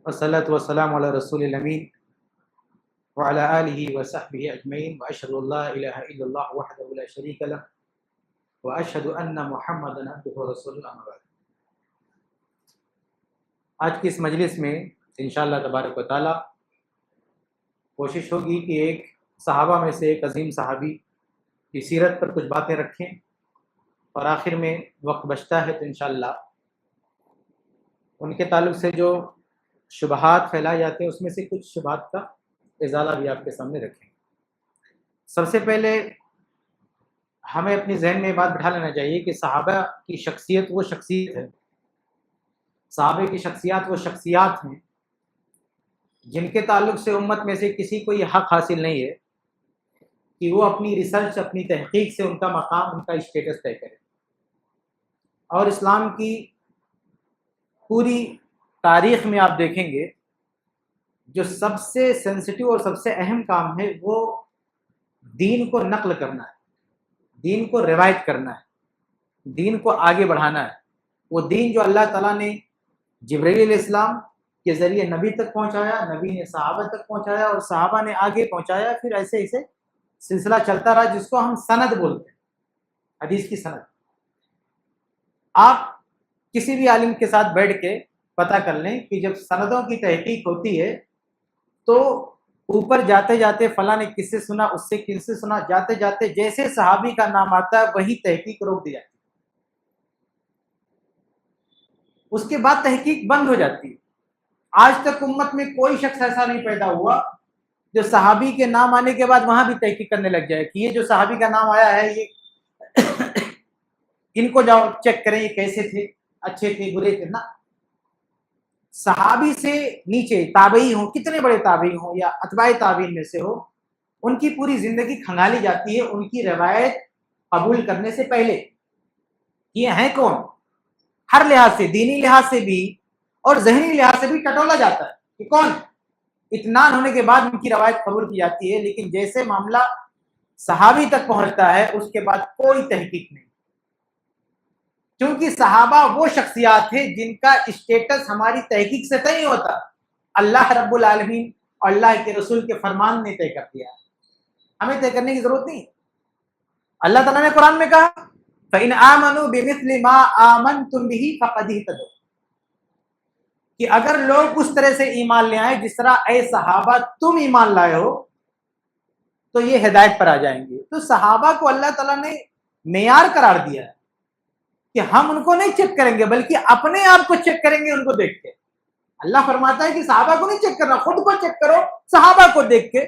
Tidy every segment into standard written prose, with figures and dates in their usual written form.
والصلاة والسلام على رسول الأمين وعلى آله وصحبه أجمعين وأشهد أن لا إله إلا الله وحده لا شريك له وأشهد أن محمدا عبده ورسوله أما بعد۔ آج کی اس مجلس میں انشاءاللہ تبارک و تعالی کوشش ہوگی کہ ایک صحابہ میں سے ایک عظیم صحابی کی سیرت پر کچھ باتیں رکھیں، اور آخر میں وقت بچتا ہے تو انشاءاللہ ان کے تعلق سے جو شبہات پھیلائے جاتے ہیں اس میں سے کچھ شبہات کا ازالہ بھی آپ کے سامنے رکھیں۔ سب سے پہلے ہمیں اپنی ذہن میں یہ بات بٹھا لینا چاہیے کہ صحابہ کی شخصیت وہ شخصیت ہے، صحابہ کی شخصیات وہ شخصیات ہیں جن کے تعلق سے امت میں سے کسی کو یہ حق حاصل نہیں ہے کہ وہ اپنی ریسرچ، اپنی تحقیق سے ان کا مقام، ان کا اسٹیٹس طے کرے۔ اور اسلام کی پوری تاریخ میں آپ دیکھیں گے جو سب سے سینسٹیو اور سب سے اہم کام ہے وہ دین کو نقل کرنا ہے، دین کو روایت کرنا ہے، دین کو آگے بڑھانا ہے۔ وہ دین جو اللہ تعالیٰ نے جبرائیل علیہ السلام کے ذریعے نبی تک پہنچایا، نبی نے صحابہ تک پہنچایا اور صحابہ نے آگے پہنچایا، پھر ایسے ایسے سلسلہ چلتا رہا جس کو ہم سند بولتے ہیں، حدیث کی سند۔ آپ کسی بھی عالم کے ساتھ بیٹھ کے پتہ کر لیں کہ جب سندوں کی تحقیق ہوتی ہے تو اوپر جاتے جاتے فلاں نے کس سے سنا، اس سے کس سے سنا، جاتے جاتے جیسے صحابی کا نام آتا ہے وہی تحقیق روک دی جاتی ہے، اس کے بعد تحقیق بند ہو جاتی ہے۔ آج تک امت میں کوئی شخص ایسا نہیں پیدا ہوا جو صحابی کے نام آنے کے بعد وہاں بھی تحقیق کرنے لگ جائے کہ یہ جو صحابی کا نام آیا ہے یہ ان کو جاؤ چیک کریں، یہ کیسے تھے، اچھے تھے، برے تھے۔ نہ، صحابی سے نیچے تابعی ہوں، کتنے بڑے تابعی ہوں یا اتباع تابعین میں سے ہو، ان کی پوری زندگی کھنگالی جاتی ہے ان کی روایت قبول کرنے سے پہلے۔ یہ ہیں کون؟ ہر لحاظ سے، دینی لحاظ سے بھی اور ذہنی لحاظ سے بھی ٹٹولا جاتا ہے کہ کون؟ اطمینان ہونے کے بعد ان کی روایت قبول کی جاتی ہے، لیکن جیسے معاملہ صحابی تک پہنچتا ہے اس کے بعد کوئی تحقیق نہیں، کیونکہ صحابہ وہ شخصیات ہیں جن کا اسٹیٹس ہماری تحقیق سے طے نہیں ہوتا، اللہ رب العالمین اور اللہ کے رسول کے فرمان نے طے کر دیا ہے، ہمیں طے کرنے کی ضرورت نہیں۔ اللہ تعالیٰ نے قرآن میں کہا فَإِنْ آمَنُوا بِمِثْلِ مَا آمَنْتُمْ بِهِ فَقَدْ اهْتَدَوْا، کہ اگر لوگ اس طرح سے ایمان لے آئیں جس طرح اے صحابہ تم ایمان لائے ہو تو یہ ہدایت پر آ جائیں گے۔ تو صحابہ کو اللہ تعالیٰ نے معیار قرار دیا ہے کہ ہم ان کو نہیں چیک کریں گے بلکہ اپنے آپ کو چیک کریں گے ان کو دیکھ کے۔ اللہ فرماتا ہے کہ صحابہ کو نہیں چیک کرنا، خود کو چیک کرو صحابہ کو دیکھ کے۔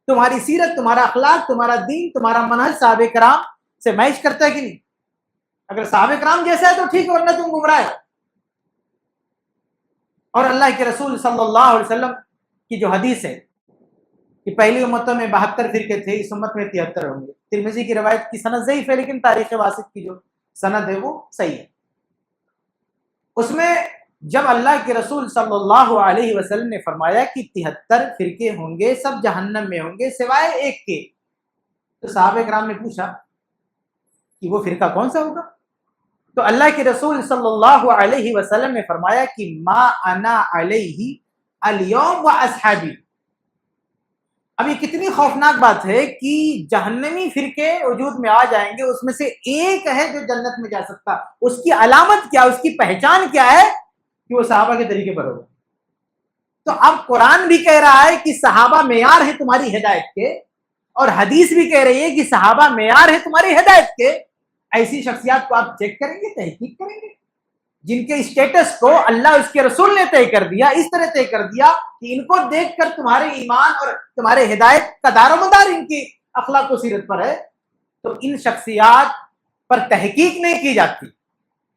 تمہاری سیرت، تمہارا اخلاق، تمہارا دین، تمہارا منہج صحابہ کرام سے میچ کرتا ہے کہ نہیں؟ اگر صحابہ کرام جیسا ہے تو ٹھیک ہے، ورنہ تم گمراہ ہے۔ اور اللہ کے رسول صلی اللہ علیہ وسلم کی جو حدیث ہے کہ پہلی امتوں میں 72 فرقے تھے، اس امت میں 73 ہوں گے۔ ترمذی کی روایت کی سند ضعیف ہے لیکن تاریخ واسط کی جو سند ہے وہ صحیح ہے۔ اس میں جب اللہ کے رسول صلی اللہ علیہ وسلم نے فرمایا کہ 73 فرقے ہوں گے، سب جہنم میں ہوں گے سوائے ایک کے، تو صحابہ کرام نے پوچھا کہ وہ فرقہ کون سا ہوگا؟ تو اللہ کے رسول صلی اللہ علیہ وسلم نے فرمایا کہ ما انا علیہ الیوم و اصحابی۔ اب یہ کتنی خوفناک بات ہے کہ جہنمی فرقے وجود میں آ جائیں گے، اس میں سے ایک ہے جو جنت میں جا سکتا، اس کی علامت کیا، اس کی پہچان کیا ہے کہ وہ صحابہ کے طریقے پر ہوگا۔ تو اب قرآن بھی کہہ رہا ہے کہ صحابہ معیار ہے تمہاری ہدایت کے، اور حدیث بھی کہہ رہی ہے کہ صحابہ معیار ہے تمہاری ہدایت کے۔ ایسی شخصیات کو آپ چیک کریں گے، تحقیق کریں گے، جن کے اسٹیٹس کو اللہ اس کے رسول نے طے کر دیا، اس طرح طے کر دیا کہ ان کو دیکھ کر تمہارے ایمان اور تمہارے ہدایت کا دار و مدار ان کی اخلاق و سیرت پر ہے، تو ان شخصیات پر تحقیق نہیں کی جاتی۔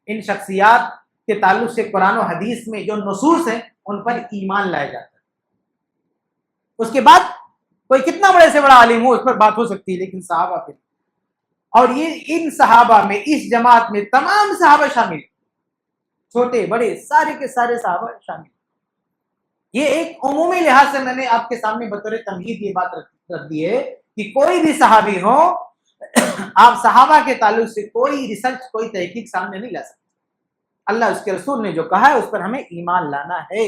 ان شخصیات کے تعلق سے قرآن و حدیث میں جو نصوص ہیں ان پر ایمان لایا جاتا ہے۔ اس کے بعد کوئی کتنا بڑے سے بڑا عالم ہو اس پر بات ہو سکتی ہے، لیکن صحابہ پہ، اور یہ ان صحابہ میں، اس جماعت میں تمام صحابہ شامل، چھوٹے بڑے سارے کے سارے صحابہ شامل۔ یہ ایک عمومی لحاظ سے میں نے آپ کے سامنے بطور تمہید یہ بات رکھ دی ہے کہ کوئی بھی صحابی ہو، آپ صحابہ کے تعلق سے کوئی ریسرچ، کوئی تحقیق سامنے نہیں لا سکتے۔ اللہ اس کے رسول نے جو کہا ہے اس پر ہمیں ایمان لانا ہے۔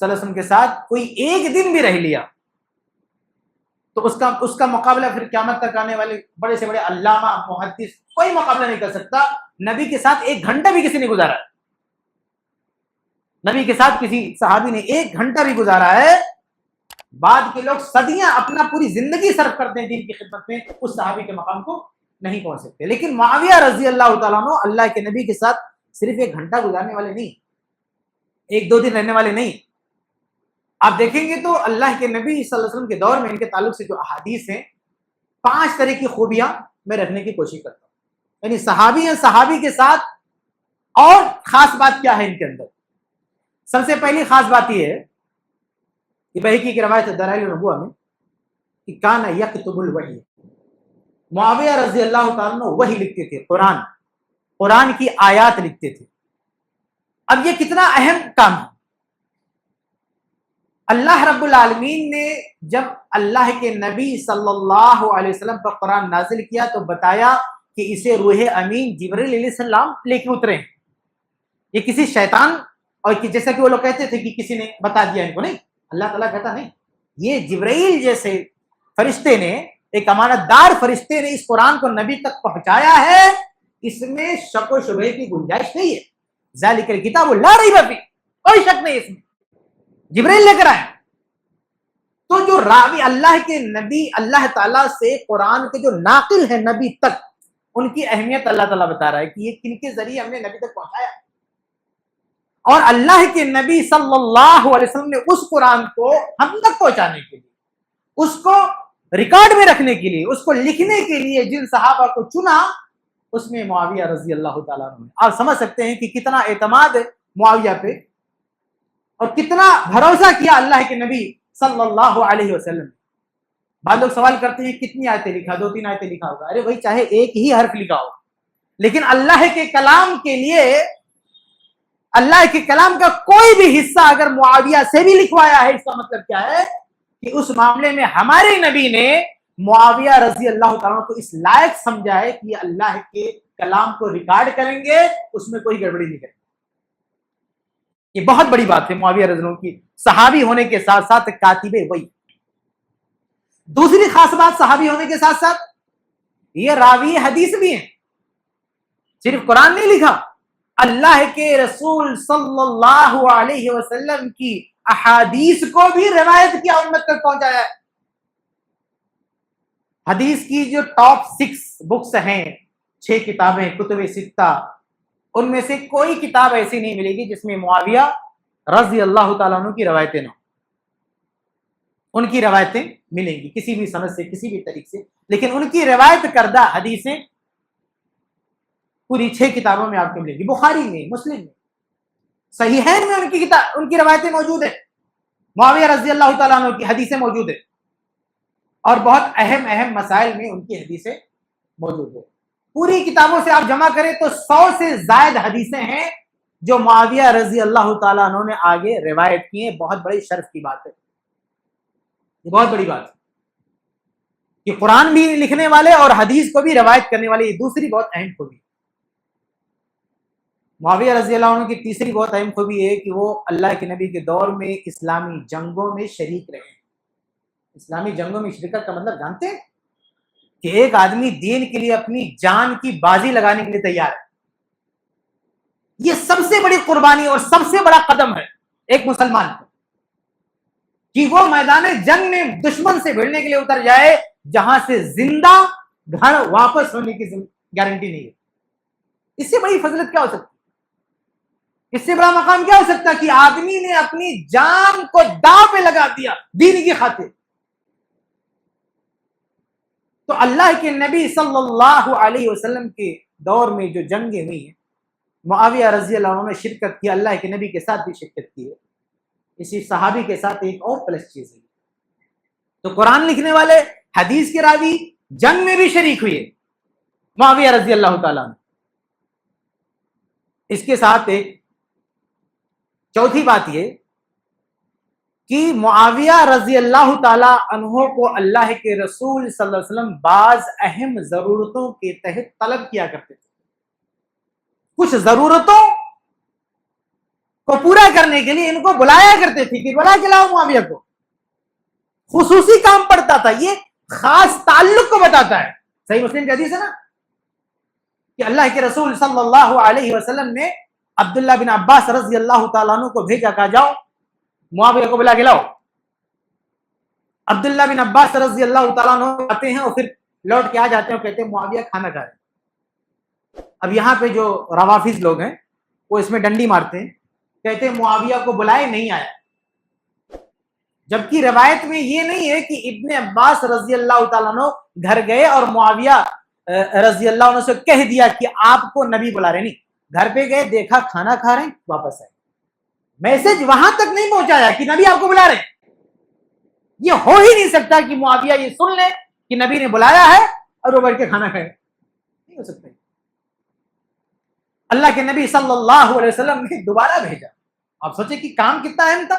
صلی اللہ علیہ وسلم کے ساتھ کوئی ایک دن بھی رہ لیا تو اس کا مقابلہ پھر قیامت تک آنے والے بڑے سے بڑے علامہ محدث کوئی مقابلہ نہیں کر سکتا۔ نبی کے ساتھ ایک گھنٹہ بھی کسی نے گزارا، نبی کے ساتھ کسی صحابی نے ایک گھنٹہ بھی گزارا ہے، بعد کے لوگ صدیاں اپنا پوری زندگی صرف کرتے ہیں دین کی خدمت میں، اس صحابی کے مقام کو نہیں پہنچ سکتے۔ لیکن معاویہ رضی اللہ تعالیٰ عنہ اللہ کے نبی کے ساتھ صرف ایک گھنٹہ گزارنے والے نہیں، ایک دو دن رہنے والے نہیں۔ آپ دیکھیں گے تو اللہ کے نبی صلی اللہ علیہ وسلم کے دور میں ان کے تعلق سے جو احادیث ہیں 5 طرح کی خوبیاں میں رکھنے کی کوشش کرتا ہوں، یعنی صحابی ہیں، صحابی کے ساتھ اور خاص بات کیا ہے ان کے اندر۔ سب سے پہلی خاص بات یہ ہے کہ بہقی کی روایت دلائل النبوہ میں کہ کان یکتب الوحی، معاویہ رضی اللہ تعالیٰ عنہ وحی لکھتے تھے، قرآن کی آیات لکھتے تھے۔ اب یہ کتنا اہم کام ہے۔ اللہ رب العالمین نے جب اللہ کے نبی صلی اللہ علیہ وسلم پر قرآن نازل کیا تو بتایا کہ اسے روح امین جبرائیل علیہ السلام لے کے اترے ہیں۔ یہ کسی شیطان اور جیسا کہ وہ لوگ کہتے تھے کہ کسی نے بتا دیا ان کو، نہیں، اللہ تعالیٰ کہتا نہیں، یہ جبرائیل جیسے فرشتے نے، ایک امانت دار فرشتے نے اس قرآن کو نبی تک پہنچایا ہے، اس میں شک و شبہ کی گنجائش نہیں ہے۔ ذالک الکتاب لا ریب فیہ، کوئی شک نہیں اس میں، جبرائیل لے کر آئے۔ تو جو راوی اللہ کے نبی، اللہ تعالیٰ سے قرآن کے جو ناقل ہے نبی تک، ان کی اہمیت اللہ تعالیٰ بتا رہا ہے کہ یہ کن کے ذریعے ہم نے نبی تک پہنچایا۔ اور اللہ کے نبی صلی اللہ علیہ وسلم نے اس قرآن کو ہم تک پہنچانے کے لیے، اس کو ریکارڈ میں رکھنے کے لیے، اس کو لکھنے کے لیے جن صحابہ کو چنا، اس میں معاویہ رضی اللہ تعالیٰ عنہ۔ آپ سمجھ سکتے ہیں کہ کتنا اعتماد ہے معاویہ پہ اور کتنا بھروسہ کیا اللہ کے نبی صلی اللہ علیہ وسلم۔ بعض لوگ سوال کرتے ہیں کتنی آیتیں لکھا، 2-3 آیتیں لکھا ہوگا۔ ارے بھائی چاہے ایک ہی حرف لکھا ہو، لیکن اللہ کے کلام کے لیے، اللہ کے کلام کا کوئی بھی حصہ اگر معاویہ سے بھی لکھوایا ہے، اس کا مطلب کیا ہے کہ اس معاملے میں ہمارے نبی نے معاویہ رضی اللہ تعالیٰ کو اس لائق سمجھا ہے کہ یہ اللہ کے کلام کو ریکارڈ کریں گے، اس میں کوئی گڑبڑی نہیں کریں گے۔ یہ بہت بڑی بات ہے معاویہ رضی اللہ عنہ کی، صحابی ہونے کے ساتھ ساتھ کاتب وحی۔ دوسری خاص بات صحابی ہونے کے ساتھ ساتھ یہ راوی حدیث بھی ہیں، صرف قرآن نہیں لکھا، اللہ کے رسول صلی اللہ علیہ وسلم کی احادیث کو بھی روایت کیا، امت تک پہنچایا ہے۔ حدیث کی جو ٹاپ 6 بکس ہیں، 6 کتابیں کتب 6، ان میں سے کوئی کتاب ایسی نہیں ملے گی جس میں معاویہ رضی اللہ تعالیٰ عنہ کی روایتیں نہ ہوں۔ ان کی روایتیں ملیں گی کسی بھی سند سے، کسی بھی طریقے سے، لیکن ان کی روایت کردہ حدیثیں پوری 6 کتابوں میں آپ کو ملیں گی، بخاری میں، مسلم میں، صحیحین میں ان کی روایتیں موجود ہیں، معاویہ رضی اللہ تعالیٰ عنہ کی حدیثیں موجود ہیں، اور بہت اہم مسائل میں ان کی حدیثیں موجود ہیں۔ پوری کتابوں سے آپ جمع کریں تو 100 سے زائد حدیثیں ہیں جو معاویہ رضی اللہ تعالیٰ عنہ نے آگے روایت کی ہیں۔ بہت بڑی شرف کی بات ہے، یہ بہت بڑی بات ہے کہ قرآن بھی لکھنے والے اور حدیث کو بھی روایت کرنے والے، یہ دوسری بہت اہم خوبی۔ معاویہ رضی اللہ عنہ کی تیسری بہت اہم خوبی ہے کہ وہ اللہ کے نبی کے دور میں اسلامی جنگوں میں شریک رہے۔ اسلامی جنگوں میں شرکت کا مطلب جانتے ہیں کہ ایک آدمی دین کے لیے اپنی جان کی بازی لگانے کے لیے تیار ہے۔ یہ سب سے بڑی قربانی اور سب سے بڑا قدم ہے ایک مسلمان کو، کہ وہ میدان جنگ میں دشمن سے بھیڑنے کے لیے اتر جائے جہاں سے زندہ گھر واپس ہونے کی گارنٹی نہیں ہے۔ اس سے بڑی فضیلت کیا ہو سکتی، اس سے بڑا مقام کیا ہو سکتا کہ آدمی نے اپنی جان کو داؤ پہ لگا دیا دین کی خاطر۔ تو اللہ کے نبی صلی اللہ علیہ وسلم کے دور میں جو جنگیں ہوئی ہیں، معاویہ رضی اللہ عنہ نے شرکت کی، اللہ کے نبی کے ساتھ بھی شرکت کی ہے۔ اسی صحابی کے ساتھ ایک اور پلس چیز ہے، تو قرآن لکھنے والے، حدیث کے راوی، جنگ میں بھی شریک ہوئے معاویہ رضی اللہ تعالیٰ عنہ۔ اس کے ساتھ ایک چوتھی بات یہ کہ معاویہ رضی اللہ تعالیٰ عنہ کو اللہ کے رسول صلی اللہ علیہ وسلم بعض اہم ضرورتوں کے تحت طلب کیا کرتے تھے۔ کچھ ضرورتوں کو پورا کرنے کے لیے ان کو بلایا کرتے تھے کہ بلا کے لاؤ معاویہ کو. خصوصی کام پڑتا تھا. یہ خاص تعلق کو بتاتا ہے. صحیح مسلم کی حدیث ہے نا کہ اللہ کے رسول صلی اللہ علیہ وسلم نے عبداللہ بن عباس رضی اللہ تعالیٰ عنہ کو بھیجا، کہا جاؤ معاویہ کو بلا کے لاؤ. عبداللہ بن عباس رضی اللہ تعالیٰ عنہ آتے ہیں اور پھر لوٹ کے آ جاتے ہیں اور کہتے ہیں معاویہ کھانا کھا رہے. اب یہاں پہ جو روافض لوگ ہیں وہ اس میں ڈنڈی مارتے ہیں، کہتے ہیں معاویہ کو بلائے نہیں آیا. جبکہ روایت میں یہ نہیں ہے کہ ابن عباس رضی اللہ تعالیٰ عنہ گھر گئے اور معاویہ رضی اللہ عنہ سے کہہ دیا کہ آپ کو نبی بلا رہے. نہیں، گھر پہ گئے، دیکھا کھانا کھا رہے ہیں، واپس آئے. میسج وہاں تک نہیں پہنچایا کہ نبی آپ کو بلا رہے ہیں. یہ ہو ہی نہیں سکتا کہ معاویہ یہ سن لے کہ نبی نے بلایا ہے اور وہ بیٹھ کے کھانا کھائے. نہیں ہو سکتا. اللہ کے نبی صلی اللہ علیہ وسلم نے دوبارہ بھیجا. آپ سوچیں کہ کام کتنا اہم تھا.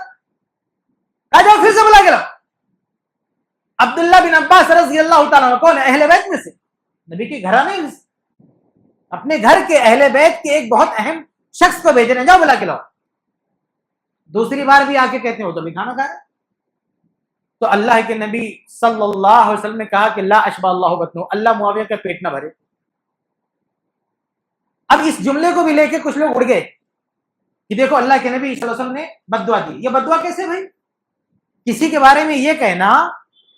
کہا جاؤ پھر سے بلا کے لاؤ. عبداللہ بن عباس رضی اللہ تعالیٰ عنہ کون ہے؟ اہل بیت میں سے، نبی کے گھرانے میں سے، اپنے گھر کے اہل بیت کے ایک بہت اہم شخص کو بھیج رہے ہیں، جاؤ بلا کے لاؤ. دوسری بار بھی آ کے کہتے ہیں وہ تو بھی کھانا کھایا. تو اللہ کے نبی صلی اللہ علیہ وسلم نے کہا کہ لا اشبع اللہ بطنہ، اللہ معاویہ کا پیٹ نہ بھرے. اب اس جملے کو بھی لے کے کچھ لوگ اڑ گئے کہ دیکھو اللہ کے نبی صلی اللہ علیہ وسلم نے بد دعا دی. یہ بد دعا کیسے بھائی؟ کسی کے بارے میں یہ کہنا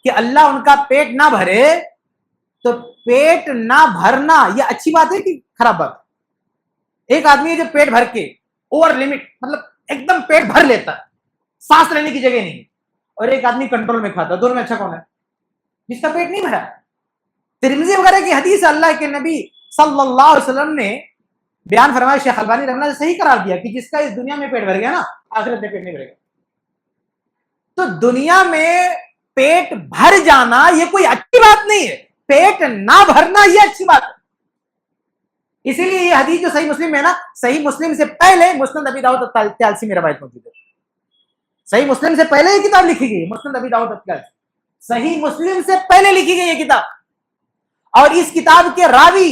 کہ اللہ ان کا پیٹ نہ بھرے، تو پیٹ نہ بھرنا یہ اچھی بات ہے کہ خراب بات؟ ایک آدمی ہے جو پیٹ بھر کے اوور لمٹ، مطلب ایک دم پیٹ بھر لیتا ہے، سانس لینے کی جگہ نہیں، اور ایک آدمی کنٹرول میں کھاتا ہے. دونوں میں اچھا کون ہے؟ جس کا پیٹ نہیں بھرا. ترمذی وغیرہ کی حدیث اللہ کے نبی صلی اللہ علیہ وسلم نے بیان فرمایا، شیخ البانی رحمہ اللہ صحیح قرار دیا کہ جس کا اس دنیا میں پیٹ بھر گیا نا، آخرت میں پیٹ نہیں بھرے گا. تو دنیا میں پیٹ بھر جانا یہ کوئی اچھی بات نہیں ہے، پیٹ نہ بھرنا یہ اچھی بات ہے. اسی لیے یہ حدیث جو صحیح مسلم میں ہے نا، صحیح مسلم سے پہلے مسند ابی داؤد الطیالسی میں روایت موجود ہے. صحیح مسلم سے پہلے یہ کتاب لکھی گئی، مسند ابی داؤد الطیالسی، صحیح مسلم سے پہلے لکھی گئی یہ کتاب. اور اس کتاب کے راوی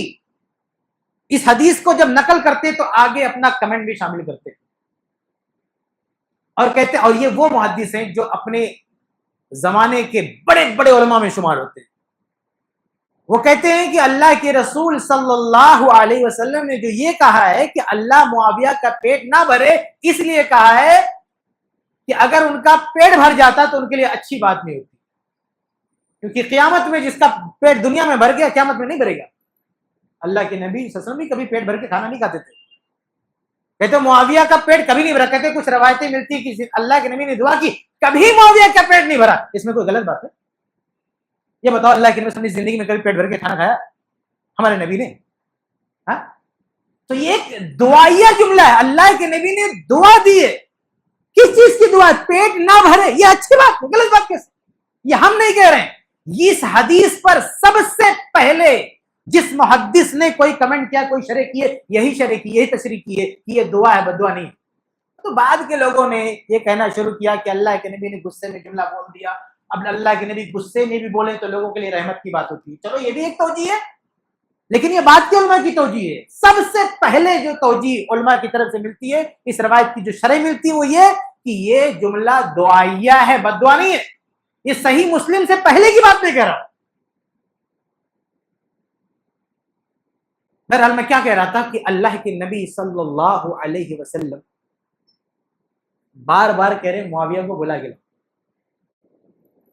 اس حدیث کو جب نقل کرتے تو آگے اپنا کمنٹ بھی شامل کرتے اور کہتے، اور یہ وہ محدث ہیں جو اپنے زمانے کے بڑے بڑے علماء میں شمار ہوتے ہیں. وہ کہتے ہیں کہ اللہ کے رسول صلی اللہ علیہ وسلم نے جو یہ کہا ہے کہ اللہ معاویہ کا پیٹ نہ بھرے، اس لیے کہا ہے کہ اگر ان کا پیٹ بھر جاتا تو ان کے لیے اچھی بات نہیں ہوتی. کیونکہ قیامت میں جس کا پیٹ دنیا میں بھر گیا قیامت میں نہیں بھرے گا. اللہ کے نبی صلی اللہ علیہ وسلم بھی کبھی پیٹ بھر کے کھانا نہیں کھاتے تھے. کہتے معاویہ کا پیٹ کبھی نہیں بھرا. کہتے کچھ روایتیں ملتی ہیں کہ اللہ کے نبی نے دعا کی کبھی معاویہ کا پیٹ نہیں بھرا. اس میں کوئی غلط بات ہے؟ یہ بتاؤ اللہ کے نبی اپنی زندگی میں کبھی پیٹ بھر کے کھانا کھایا ہمارے نبی نے؟ تو یہ ایک دعائیہ جملہ ہے. اللہ کے نبی نے دعا دی ہے. کس چیز کی دعا؟ پیٹ نہ بھرے. یہ اچھی بات ہے، غلط بات کیسے؟ یہ ہم نہیں کہہ رہے ہیں. اس حدیث پر سب سے پہلے جس محدث نے کوئی کمنٹ کیا، کوئی شرح کی ہے، یہی شرح کی، یہی تشریح کی ہے کہ یہ دعا ہے، بد دعا نہیں. تو بعد کے لوگوں نے یہ کہنا شروع کیا کہ اللہ کے نبی نے غصے میں جملہ بول دیا. اب اللہ کے نبی غصے میں بھی بولے تو لوگوں کے لیے رحمت کی بات ہوتی ہے. چلو یہ بھی ایک توجیہ ہے، لیکن یہ بات کے علماء کی توجیہ ہے. سب سے پہلے جو توجیہ علماء کی طرف سے ملتی ہے، اس روایت کی جو شرح ملتی ہے، وہ یہ کہ یہ جملہ دعائیہ ہے، بد دعا نہیں ہے. یہ صحیح مسلم سے پہلے کی بات نہیں کہہ رہا. بہرحال میں کیا کہہ رہا تھا کہ اللہ کے نبی صلی اللہ علیہ وسلم بار بار کہہ رہے معاویہ کو بلا کے لاؤ.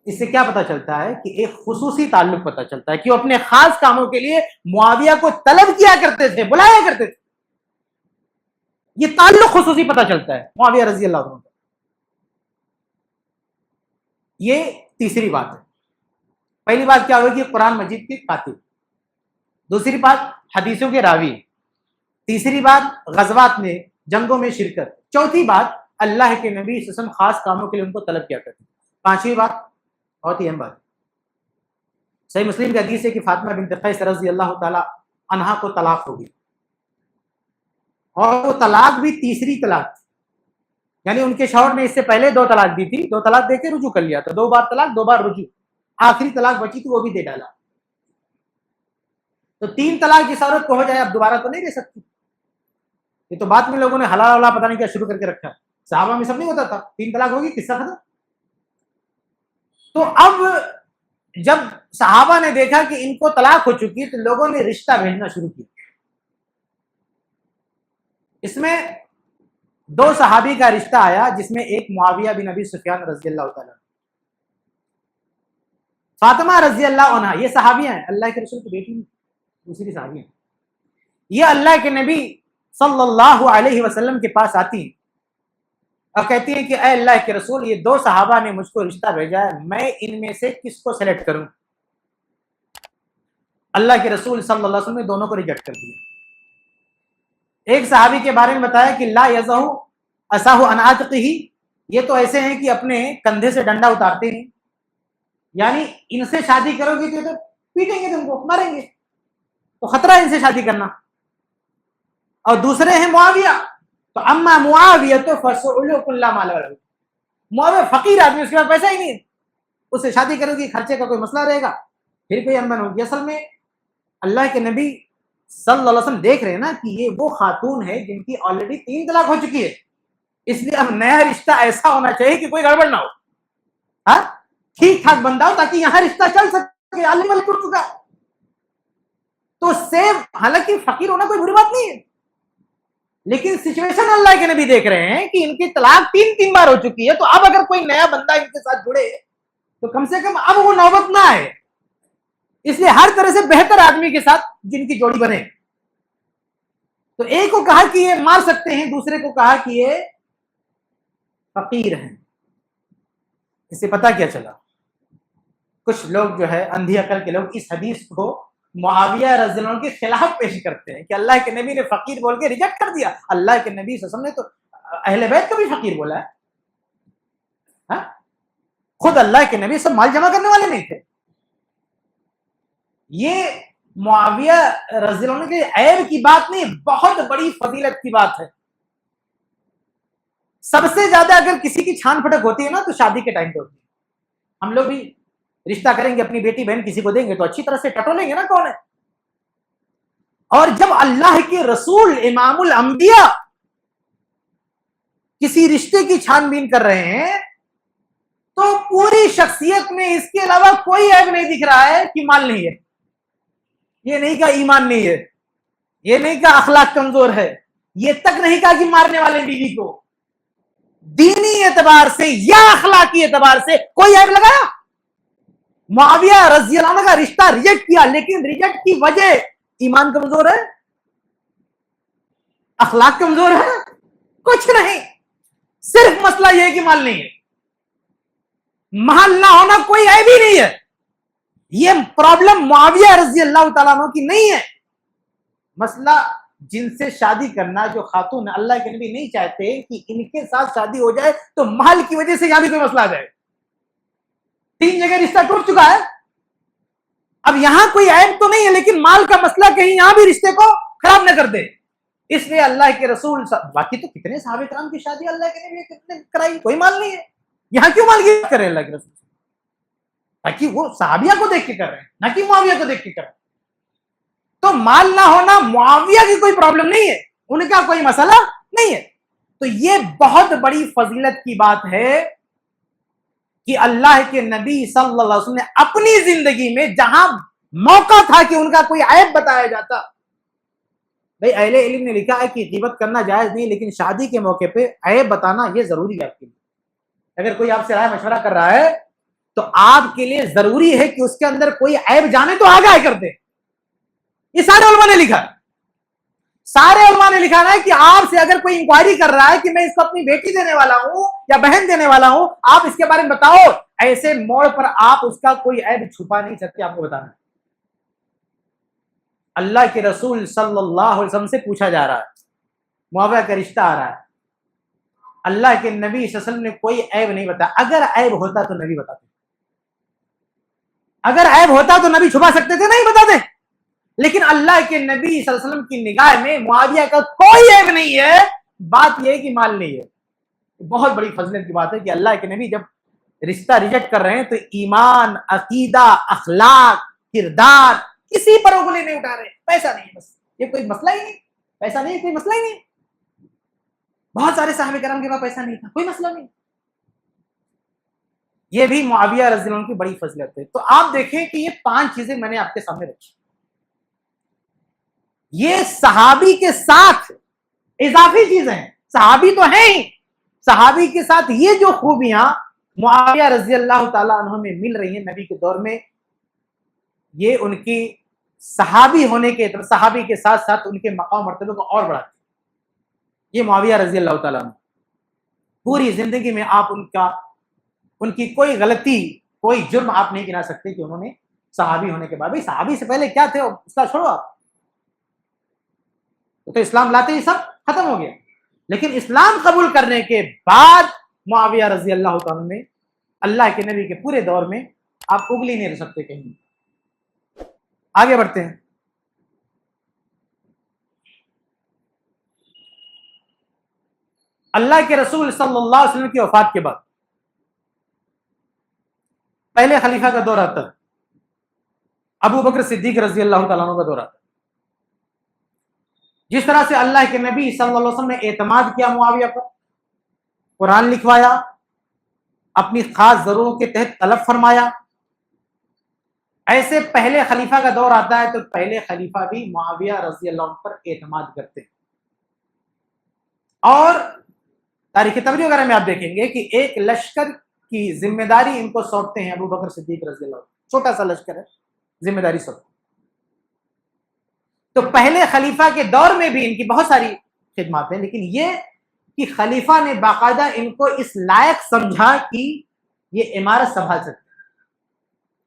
اس سے کیا پتا چلتا ہے کہ ایک خصوصی تعلق پتا چلتا ہے کہ وہ اپنے خاص کاموں کے لیے معاویہ کو طلب کیا کرتے تھے، بلایا کرتے تھے. یہ تعلق خصوصی پتا چلتا ہے معاویہ رضی اللہ عنہ. یہ تیسری بات ہے. پہلی بات کیا ہوگی؟ قرآن مجید کے کاتب. دوسری بات حدیثوں کے راوی. تیسری بات غزوات میں، جنگوں میں شرکت. چوتھی بات اللہ کے نبی صلی اللہ علیہ وسلم خاص کاموں کے لیے ان کو طلب کیا کرتے. پانچویں بات بہت ہی اہم بات، صحیح مسلم کی حدیث ہے کہ فاطمہ بنت قیس رضی اللہ تعالی عنہا کو طلاق ہو گئی، اور وہ طلاق بھی تیسری طلاق، یعنی ان کے شوہر نے اس سے پہلے 2 طلاق دی تھی، 2 طلاق دے کے رجوع کر لیا تھا. 2 بار طلاق، 2 بار رجوع. آخری طلاق بچی تھی وہ بھی دے ڈالا. تو 3 طلاق جس عورت کو ہو جائے اب دوبارہ تو نہیں دے سکتی. یہ تو بعد میں لوگوں نے حلال والا پتہ نہیں کیا شروع کر کے رکھا ہے. صحابہ میں سب نہیں ہوتا تھا, 3 طلاق ہوگی, قصہ ختم. تو اب جب صحابہ نے دیکھا کہ ان کو طلاق ہو چکی تو لوگوں نے رشتہ بھیجنا شروع کیا. اس میں 2 صحابی کا رشتہ آیا, جس میں ایک معاویہ بن ابی سفیان رضی اللہ تعالیٰ, فاطمہ رضی اللہ عنہ, یہ صحابیاں ہیں, اللہ کے رسول کی بیٹی دوسری صحابی ہیں. یہ اللہ کے نبی صلی اللہ علیہ وسلم کے پاس آتی ہیں اور کہتی ہیں کہ اے اللہ کے رسول, یہ 2 صحابہ نے مجھ کو رشتہ بھیجا ہے, میں ان میں سے کس کو سلیکٹ کروں؟ اللہ کے رسول صلی اللہ علیہ وسلم نے دونوں کو ریجیکٹ کر دیا. ایک صحابی کے بارے میں بتایا کہ لا یزہ عصاہ عن عاتقہ, یہ تو ایسے ہیں کہ اپنے کندھے سے ڈنڈا اتارتے ہیں, یعنی ان سے شادی کرو گی تو پیٹیں گے, تم کو ماریں گے, تو خطرہ ہے ان سے شادی کرنا. اور دوسرے ہیں معاویہ, تو اما معاویہ تو فسعلوا کل ما له, معاویہ فقیر آدمی, اس کے پاس پیسہ ہی نہیں ہے, اس سے شادی کرو گی خرچے کا کوئی مسئلہ رہے گا, پھر کوئی امن ہوگی. اصل میں اللہ کے نبی صلی اللہ علیہ وسلم دیکھ رہے ہیں نا کہ یہ وہ خاتون ہے جن کی آلریڈی 3 طلاق ہو چکی ہے, اس لیے اب نیا رشتہ ایسا ہونا چاہیے کہ کوئی گڑبڑ نہ ہو, ہاں ٹھیک ٹھاک بندہ ہو, تاکہ یہاں رشتہ چل سکے. عالم ٹوٹ چکا تو سیو, حالانکہ فقیر ہونا کوئی بری بات نہیں ہے, لیکن سچویشن اللہ کے نبی دیکھ رہے ہیں کہ ان کی طلاق 3 بار ہو چکی ہے, تو اب اگر کوئی نیا بندہ ان کے ساتھ جڑے تو کم سے کم اب وہ نوبت نہ آئے, اس لیے ہر طرح سے بہتر آدمی کے ساتھ جن کی جوڑی بنے. تو ایک کو کہا کہ یہ مار سکتے ہیں, دوسرے کو کہا کہ یہ فقیر ہیں. اس سے پتا کیا چلا, کچھ لوگ جو ہے اندھی عقل کے لوگ اس حدیث کو معاویہ رضی اللہ عنہ کے خلاف پیش کرتے ہیں کہ اللہ کے نبی نے فقیر بول کے ریجیکٹ کر دیا. اللہ کے نبی صلی اللہ علیہ وسلم نے تو اہل بیت کو بھی فقیر بولا ہے, ہاں خود اللہ کے نبی سب مال جمع کرنے والے نہیں تھے. یہ معاویہ رضی اللہ عنہ کے عیب کی بات نہیں, بہت بڑی فضیلت کی بات ہے. سب سے زیادہ اگر کسی کی چھان پھٹک ہوتی ہے نا تو شادی کے ٹائم پہ ہوتی ہے. ہم لوگ بھی رشتہ کریں گے, اپنی بیٹی بہن کسی کو دیں گے تو اچھی طرح سے ٹٹولیں گے نا کون ہے. اور جب اللہ کے رسول امام الانبیاء کسی رشتے کی چھان بین کر رہے ہیں تو پوری شخصیت میں اس کے علاوہ کوئی عیب نہیں دکھ رہا ہے کہ مال نہیں ہے, یہ نہیں کہا ایمان نہیں ہے, یہ نہیں کہا اخلاق کمزور ہے, یہ تک نہیں کہا کہ مارنے والے بیوی کو. دینی اعتبار سے یا اخلاقی اعتبار سے کوئی عیب لگایا؟ معاویہ رضی اللہ عنہ کا رشتہ ریجیکٹ کیا, لیکن ریجیکٹ کی وجہ ایمان کمزور ہے, اخلاق کمزور ہے, کچھ نہیں, صرف مسئلہ یہ ہے کہ مال نہیں ہے. مال نہ ہونا کوئی عیب ہی نہیں ہے, یہ پرابلم معاویہ رضی اللہ تعالیٰ عنہ کی نہیں ہے. مسئلہ جن سے شادی کرنا جو خاتون, اللہ کے نبی نہیں چاہتے کہ ان کے ساتھ شادی ہو جائے تو مال کی وجہ سے یہاں بھی کوئی مسئلہ آ جائے. 3 جگہ رشتہ ٹوٹ چکا ہے, اب یہاں کوئی عیب تو نہیں ہے, لیکن مال کا مسئلہ کہیں یہاں بھی رشتے کو خراب نہ کر دے. اس لیے اللہ کے رسول, باقی تو کتنے صحابہ کرام کی شادی اللہ کے نبی کتنے کرائی, کوئی مال نہیں ہے, یہاں کیوں مال کی کرے اللہ کے رسول؟ تاکہ وہ صحابیہ کو دیکھ کے کر رہے ہیں, نہ کہ معاویہ کو دیکھ کے کر رہے ہیں. تو مال نہ ہونا معاویہ کی کوئی پرابلم نہیں ہے, ان کا کوئی مسئلہ نہیں ہے. تو یہ بہت بڑی فضیلت کی بات ہے کہ اللہ کے نبی صلی اللہ علیہ وسلم نے اپنی زندگی میں جہاں موقع تھا کہ ان کا کوئی عیب بتایا جاتا, بھائی اہل علم نے لکھا ہے کہ غیبت کرنا جائز نہیں, لیکن شادی کے موقع پہ عیب بتانا یہ ضروری ہے آپ کے لیے. اگر کوئی آپ سے رائے مشورہ کر رہا ہے تو آپ کے لیے ضروری ہے کہ اس کے اندر کوئی عیب جانے تو آگاہ کر دے. یہ سارے علماء نے لکھا, سارے علماء نے لکھا ہے کہ آپ سے اگر کوئی انکوائری کر رہا ہے کہ میں اس کو اپنی بیٹی دینے والا ہوں یا بہن دینے والا ہوں, آپ اس کے بارے میں بتاؤ, ایسے موڑ پر آپ اس کا کوئی عیب چھپا نہیں سکتے, آپ کو بتانا ہے. اللہ کے رسول صلی اللہ علیہ وسلم سے پوچھا جا رہا ہے, معاویہ کا رشتہ آ رہا ہے, اللہ کے نبی صلی اللہ علیہ وسلم نے کوئی عیب نہیں بتایا. اگر عیب ہوتا تو نبی بتاتے, اگر عیب ہوتا تو نبی چھپا سکتے تھے, نہیں بتاتے. لیکن اللہ کے نبی صلی اللہ علیہ وسلم کی نگاہ میں معاویہ کا کوئی عیب نہیں ہے, بات یہ ہے کہ مال نہیں ہے. بہت بڑی فضیلت کی بات ہے کہ اللہ کے نبی جب رشتہ ریجیکٹ کر رہے ہیں تو ایمان, عقیدہ, اخلاق, کردار کسی پر انگلی نہیں اٹھا رہے, پیسہ نہیں, بس یہ کوئی مسئلہ ہی نہیں, پیسہ نہیں کوئی مسئلہ ہی نہیں. بہت سارے صحابہ کرام کے پاس پیسہ نہیں تھا، کوئی مسئلہ نہیں. یہ بھی معاویہ رضی اللہ عنہ کی بڑی فضیلت ہے. تو آپ دیکھیں کہ یہ 5 چیزیں میں نے آپ کے سامنے رکھی. یہ صحابی کے ساتھ اضافی چیزیں ہیں، صحابی تو ہیں ہی، صحابی کے ساتھ یہ جو خوبیاں معاویہ رضی اللہ تعالیٰ عنہ میں مل رہی ہیں نبی کے دور میں، یہ ان کی صحابی ہونے کے صحابی کے ساتھ ساتھ ان کے مقام مرتبے کو اور بڑھاتی ہے. یہ معاویہ رضی اللہ تعالیٰ عنہ پوری زندگی میں آپ ان کی کوئی غلطی، کوئی جرم آپ نہیں گنا سکتے کہ انہوں نے صحابی ہونے کے بعد، بھائی صحابی سے پہلے کیا تھے اس کا چھوڑو، آپ تو اسلام لاتے ہی سب ختم ہو گیا. لیکن اسلام قبول کرنے کے بعد معاویہ رضی اللہ تعالیٰ نے اللہ کے نبی کے پورے دور میں آپ اگلی نہیں رہ سکتے کہیں. آگے بڑھتے ہیں. اللہ کے رسول صلی اللہ علیہ وسلم کی وفات کے بعد پہلے خلیفہ کا دور آتا ہے، ابو بکر صدیق رضی اللہ تعالیٰ عنہ کا دور آتا ہے. جس طرح سے اللہ کے نبی صلی اللہ علیہ وسلم نے اعتماد کیا معاویہ پر، قرآن لکھوایا، اپنی خاص ضرورت کے تحت طلب فرمایا، ایسے پہلے خلیفہ کا دور آتا ہے تو پہلے خلیفہ بھی معاویہ رضی اللہ عنہ پر اعتماد کرتے ہیں. اور تاریخ تبری وغیرہ میں آپ دیکھیں گے کہ ایک لشکر کی ذمہ داری ان کو سونپتے ہیں ابو بکر صدیق رضی اللہ عنہ. چھوٹا سا لشکر ہے، ذمہ داری سونپتے. تو پہلے خلیفہ کے دور میں بھی ان کی بہت ساری خدمات ہیں، لیکن یہ کہ خلیفہ نے باقاعدہ ان کو اس لائق سمجھا کہ یہ عمارت سنبھال سکتے،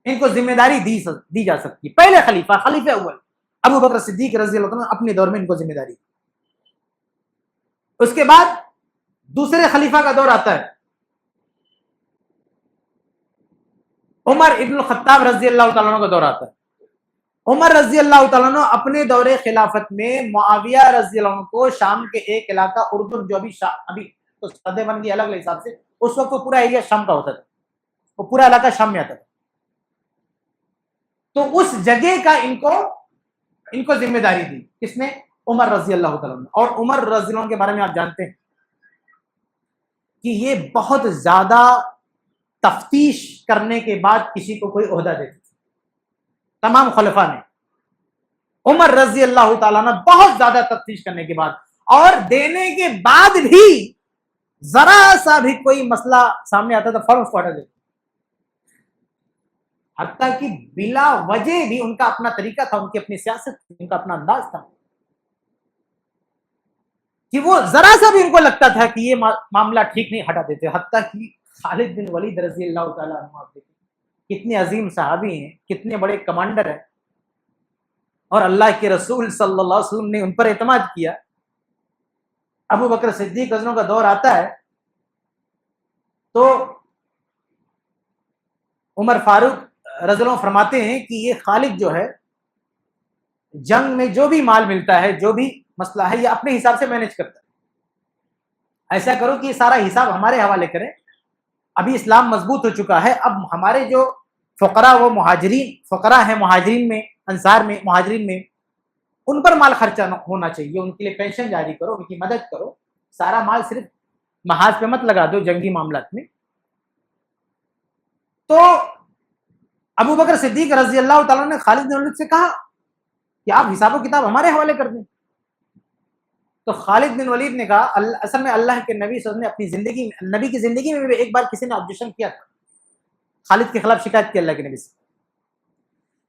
ان کو ذمہ داری دی جا سکتی. پہلے خلیفہ اول ابو بکر صدیق رضی اللہ عنہ اپنے دور میں ان کو ذمہ داری. اس کے بعد دوسرے خلیفہ کا دور آتا ہے، عمر ابن الخطاب رضی اللہ تعالیٰ عنہ کا دور آتا ہے. عمر رضی اللہ تعالیٰ عنہ اپنے دور خلافت میں معاویہ رضی اللہ عنہ کو شام کے ایک علاقہ اردن، جو ابھی تو سدے بن گئی الگ الگ حساب سے، اس وقت وہ پورا ایریا شام کا ہوتا تھا، وہ پورا علاقہ شام میں آتا تھا. تو اس جگہ کا ان کو ذمہ داری دی. کس نے؟ عمر رضی اللہ تعالیٰ عنہ. اور عمر رضی اللہ عنہ کے بارے میں آپ جانتے ہیں کہ یہ بہت زیادہ تفتیش کرنے کے بعد کسی کو کوئی عہدہ دیتے تھے. تمام خلفاء نے عمر رضی اللہ تعالیٰ عنہ بہت زیادہ تفتیش کرنے کے بعد اور دینے کے بعد بھی ذرا سا بھی کوئی مسئلہ سامنے آتا تھا فوراً اس کو ہٹا دیتے. حتیٰ کہ بلا وجہ بھی ان کا اپنا طریقہ تھا، ان کی اپنی سیاست، ان کا اپنا انداز تھا کہ وہ ذرا سا بھی ان کو لگتا تھا کہ یہ معاملہ ٹھیک نہیں، ہٹا دیتے. حتیٰ کہ خالد بن ولید رضی اللہ تعالیٰ عنہ آپ دیکھیں کتنے عظیم صحابی ہیں، کتنے بڑے کمانڈر ہیں، اور اللہ کے رسول صلی اللہ علیہ وسلم نے ان پر اعتماد کیا. ابو بکر صدیق رضی اللہ عنہ کا دور آتا ہے تو عمر فاروق رضی اللہ عنہ فرماتے ہیں کہ یہ خالد جو ہے جنگ میں جو بھی مال ملتا ہے، جو بھی مسئلہ ہے، یہ اپنے حساب سے مینج کرتا ہے. ایسا کرو کہ یہ سارا حساب ہمارے حوالے کریں، ابھی اسلام مضبوط ہو چکا ہے، اب ہمارے جو فقراء وہ فقراء ہیں مہاجرین میں، انصار میں، مہاجرین میں، ان پر مال خرچہ ہونا چاہیے، ان کے لیے پینشن جاری کرو، ان کی مدد کرو، سارا مال صرف محاذ پہ مت لگا دو جنگی معاملات میں. تو ابو بکر صدیق رضی اللہ تعالیٰ نے خالد بن ولید سے کہا کہ آپ حساب و کتاب ہمارے حوالے کر دیں. تو خالد بن ولید نے کہا، اصل میں اللہ کے نبی صلی اللہ علیہ وسلم نے اپنی زندگی میں، نبی کی زندگی میں بھی ایک بار کسی نے آبجیکشن کیا تھا، خالد کے خلاف شکایت کی اللہ کے نبی سے.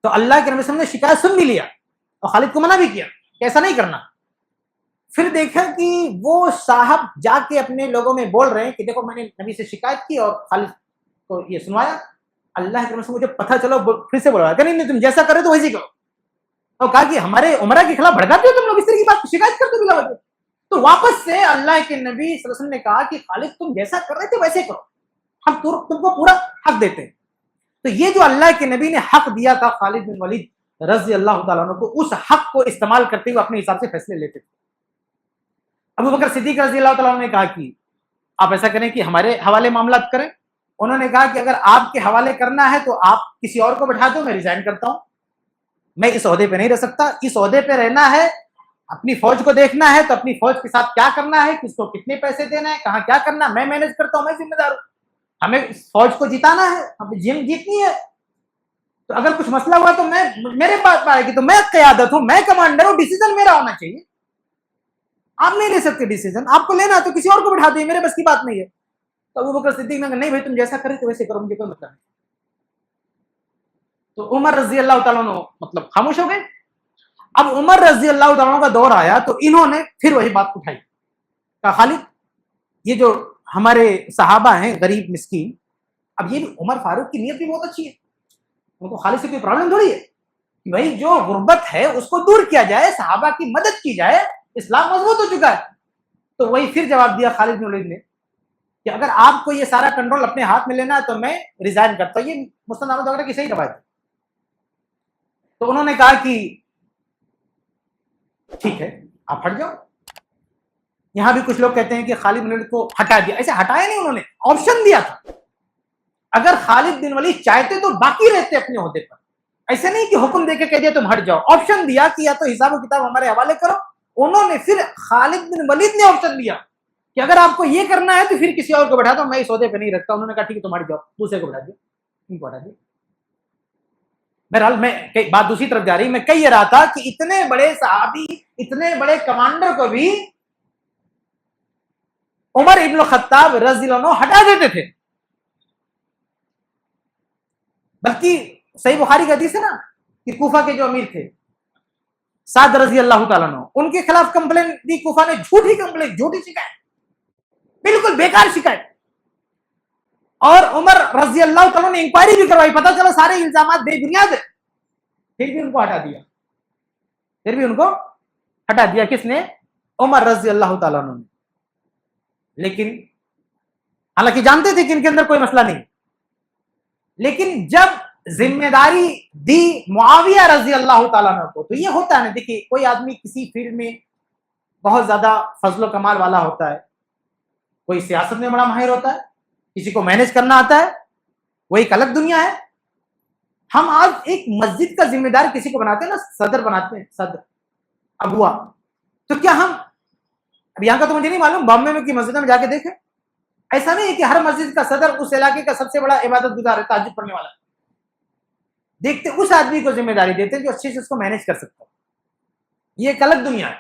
تو اللہ کے نبی صلی اللہ علیہ وسلم نے شکایت سن بھی لیا اور خالد کو منع بھی کیا کہ ایسا نہیں کرنا. پھر دیکھا کہ وہ صاحب جا کے اپنے لوگوں میں بول رہے ہیں کہ دیکھو میں نے نبی سے شکایت کی اور خالد کو یہ سنوایا. اللہ کے نبی سے مجھے پتہ چلو پھر سے بولوایا کہ نہیں تم جیسا کرے تو ویسے کرو. اور کہا کہ ہمارے عمرہ کے خلاف بھڑکاتے ہو تم لوگ، اس طرح کی بات شکایت کرتے بلا وجہ. تو واپس سے اللہ کے نبی صلی اللہ علیہ وسلم نے کہا کہ خالد تم جیسا کر رہے تھے ویسے کرو، ہم تم کو پورا حق دیتے ہیں. تو یہ جو اللہ کے نبی نے حق دیا تھا خالد بن ولید رضی اللہ تعالیٰ عنہ کو، اس حق کو استعمال کرتے ہوئے اپنے حساب سے فیصلے لیتے تھے. ابو بکر صدیق رضی اللہ تعالیٰ عنہ نے کہا کہ آپ ایسا کریں کہ ہمارے حوالے معاملات کریں. انہوں نے کہا کہ اگر آپ کے حوالے کرنا ہے تو آپ کسی اور کو بٹھا دو، میں ریزائن کرتا ہوں، میں اس عہدے پہ نہیں رہ سکتا. اس عہدے پہ رہنا ہے اپنی فوج کو دیکھنا ہے تو اپنی فوج کے ساتھ کیا کرنا ہے, کس کو کتنے پیسے دینا ہے, کہاں کیا کرنا ہے, میں مینج کرتا ہوں, میں ذمہ دار ہوں. ہمیں فوج کو جتانا ہے, ہمیں جنگ جیتنی ہے. تو اگر کچھ مسئلہ ہوا تو میں میرے پاس آئے گی, تو میں قیادت ہوں, میں کمانڈر ہوں, ڈیسیزن میرا ہونا چاہیے. آپ نہیں لے سکتے ڈیسیزن, آپ کو لینا تو کسی اور کو بٹھا دیں, میرے بس کی بات نہیں ہے. تو ابو بکر صدیق نے کہا نہیں بھائی تم جیسا کرے تو ویسے کرو, مجھے کوئی مطلب نہیں. تو عمر رضی اللہ تعالیٰ عنہ مطلب خاموش ہو گئے. اب عمر رضی اللہ تعالیٰ عنہ کا دور آیا تو انہوں نے پھر وہی بات اٹھائی, کہا خالد یہ جو ہمارے صحابہ ہیں غریب مسکین, اب یہ بھی عمر فاروق کی نیت بھی بہت اچھی ہے, ان کو خالد سے کوئی پرابلم تھوڑی ہے کہ بھائی جو غربت ہے اس کو دور کیا جائے, صحابہ کی مدد کی جائے, اسلام مضبوط ہو چکا ہے. تو وہی پھر جواب دیا خالد بن ولید نے کہ اگر آپ کو یہ سارا کنٹرول اپنے ہاتھ میں لینا ہے تو میں ریزائن کرتا ہوں. یہ مسند احمد وغیرہ کی صحیح روایت ہے. تو انہوں نے کہا کہ ٹھیک ہے آپ ہٹ جاؤ. یہاں بھی کچھ لوگ کہتے ہیں کہ خالد بن ولید کو ہٹا دیا, ایسے ہٹایا نہیں, انہوں نے آپشن دیا تھا. اگر خالد بن ولید چاہتے تو باقی رہتے اپنے عہدے پر, ایسے نہیں کہ حکم دے کے کہہ دیا تم ہٹ جاؤ. آپشن دیا کہ یا تو حساب و کتاب ہمارے حوالے کرو. انہوں نے پھر خالد بن ولید نے آپشن دیا کہ اگر آپ کو یہ کرنا ہے تو پھر کسی اور کو بٹھا دو, میں اس عہدے پہ نہیں رکھتا. انہوں نے کہا ٹھیک ہے تم ہٹ جاؤ, دوسرے کو بٹھا دیا, ان کو ہٹا دیا. بہرحال میں بات دوسری طرف جا رہی, میں کہہ رہا تھا کہ اتنے بڑے صحابی, اتنے بڑے کمانڈر کو بھی عمر ابن الخطاب رضی اللہ عنہ ہٹا دیتے تھے. بلکہ صحیح بخاری کا حدیث ہے نا کہ کوفہ کے جو امیر تھے سعد رضی اللہ تعالیٰ عنہ, ان کے خلاف کمپلین دی کوفہ نے, جھوٹی کمپلین, جھوٹی شکایت, بالکل بیکار شکایت. اور عمر رضی اللہ تعالیٰ نے انکوائری بھی کروائی, پتہ چلا سارے الزامات بے بنیاد ہے, پھر بھی ان کو ہٹا دیا. پھر بھی ان کو ہٹا دیا کس نے؟ عمر رضی اللہ تعالیٰ عنہ نے. لیکن حالانکہ جانتے تھے کہ ان کے اندر کوئی مسئلہ نہیں, لیکن جب ذمہ داری دی معاویہ رضی اللہ تعالیٰ عنہ کو, تو یہ ہوتا ہے نا, دیکھیے کوئی آدمی کسی فیلڈ میں بہت زیادہ فضل و کمال والا ہوتا ہے, کوئی سیاست میں بڑا ماہر ہوتا ہے, کسی کو مینج کرنا آتا ہے, وہ ایک الگ دنیا ہے. ہم آج ایک مسجد کا ذمہ دار کسی کو بناتے ہیں نا, صدر بناتے ہیں, صدر اگوا, تو کیا ہم, اب یہاں کا تو مجھے نہیں معلوم, بامبے میں کی مسجد میں جا کے دیکھیں, ایسا نہیں ہے کہ ہر مسجد کا صدر اس علاقے کا سب سے بڑا عبادت گزار ہے, تہجد پڑھنے والا. دیکھتے اس آدمی کو ذمہ داری دیتے ہیں جو اچھے سے اس کو مینج کر سکتا ہے. یہ ایک الگ دنیا ہے.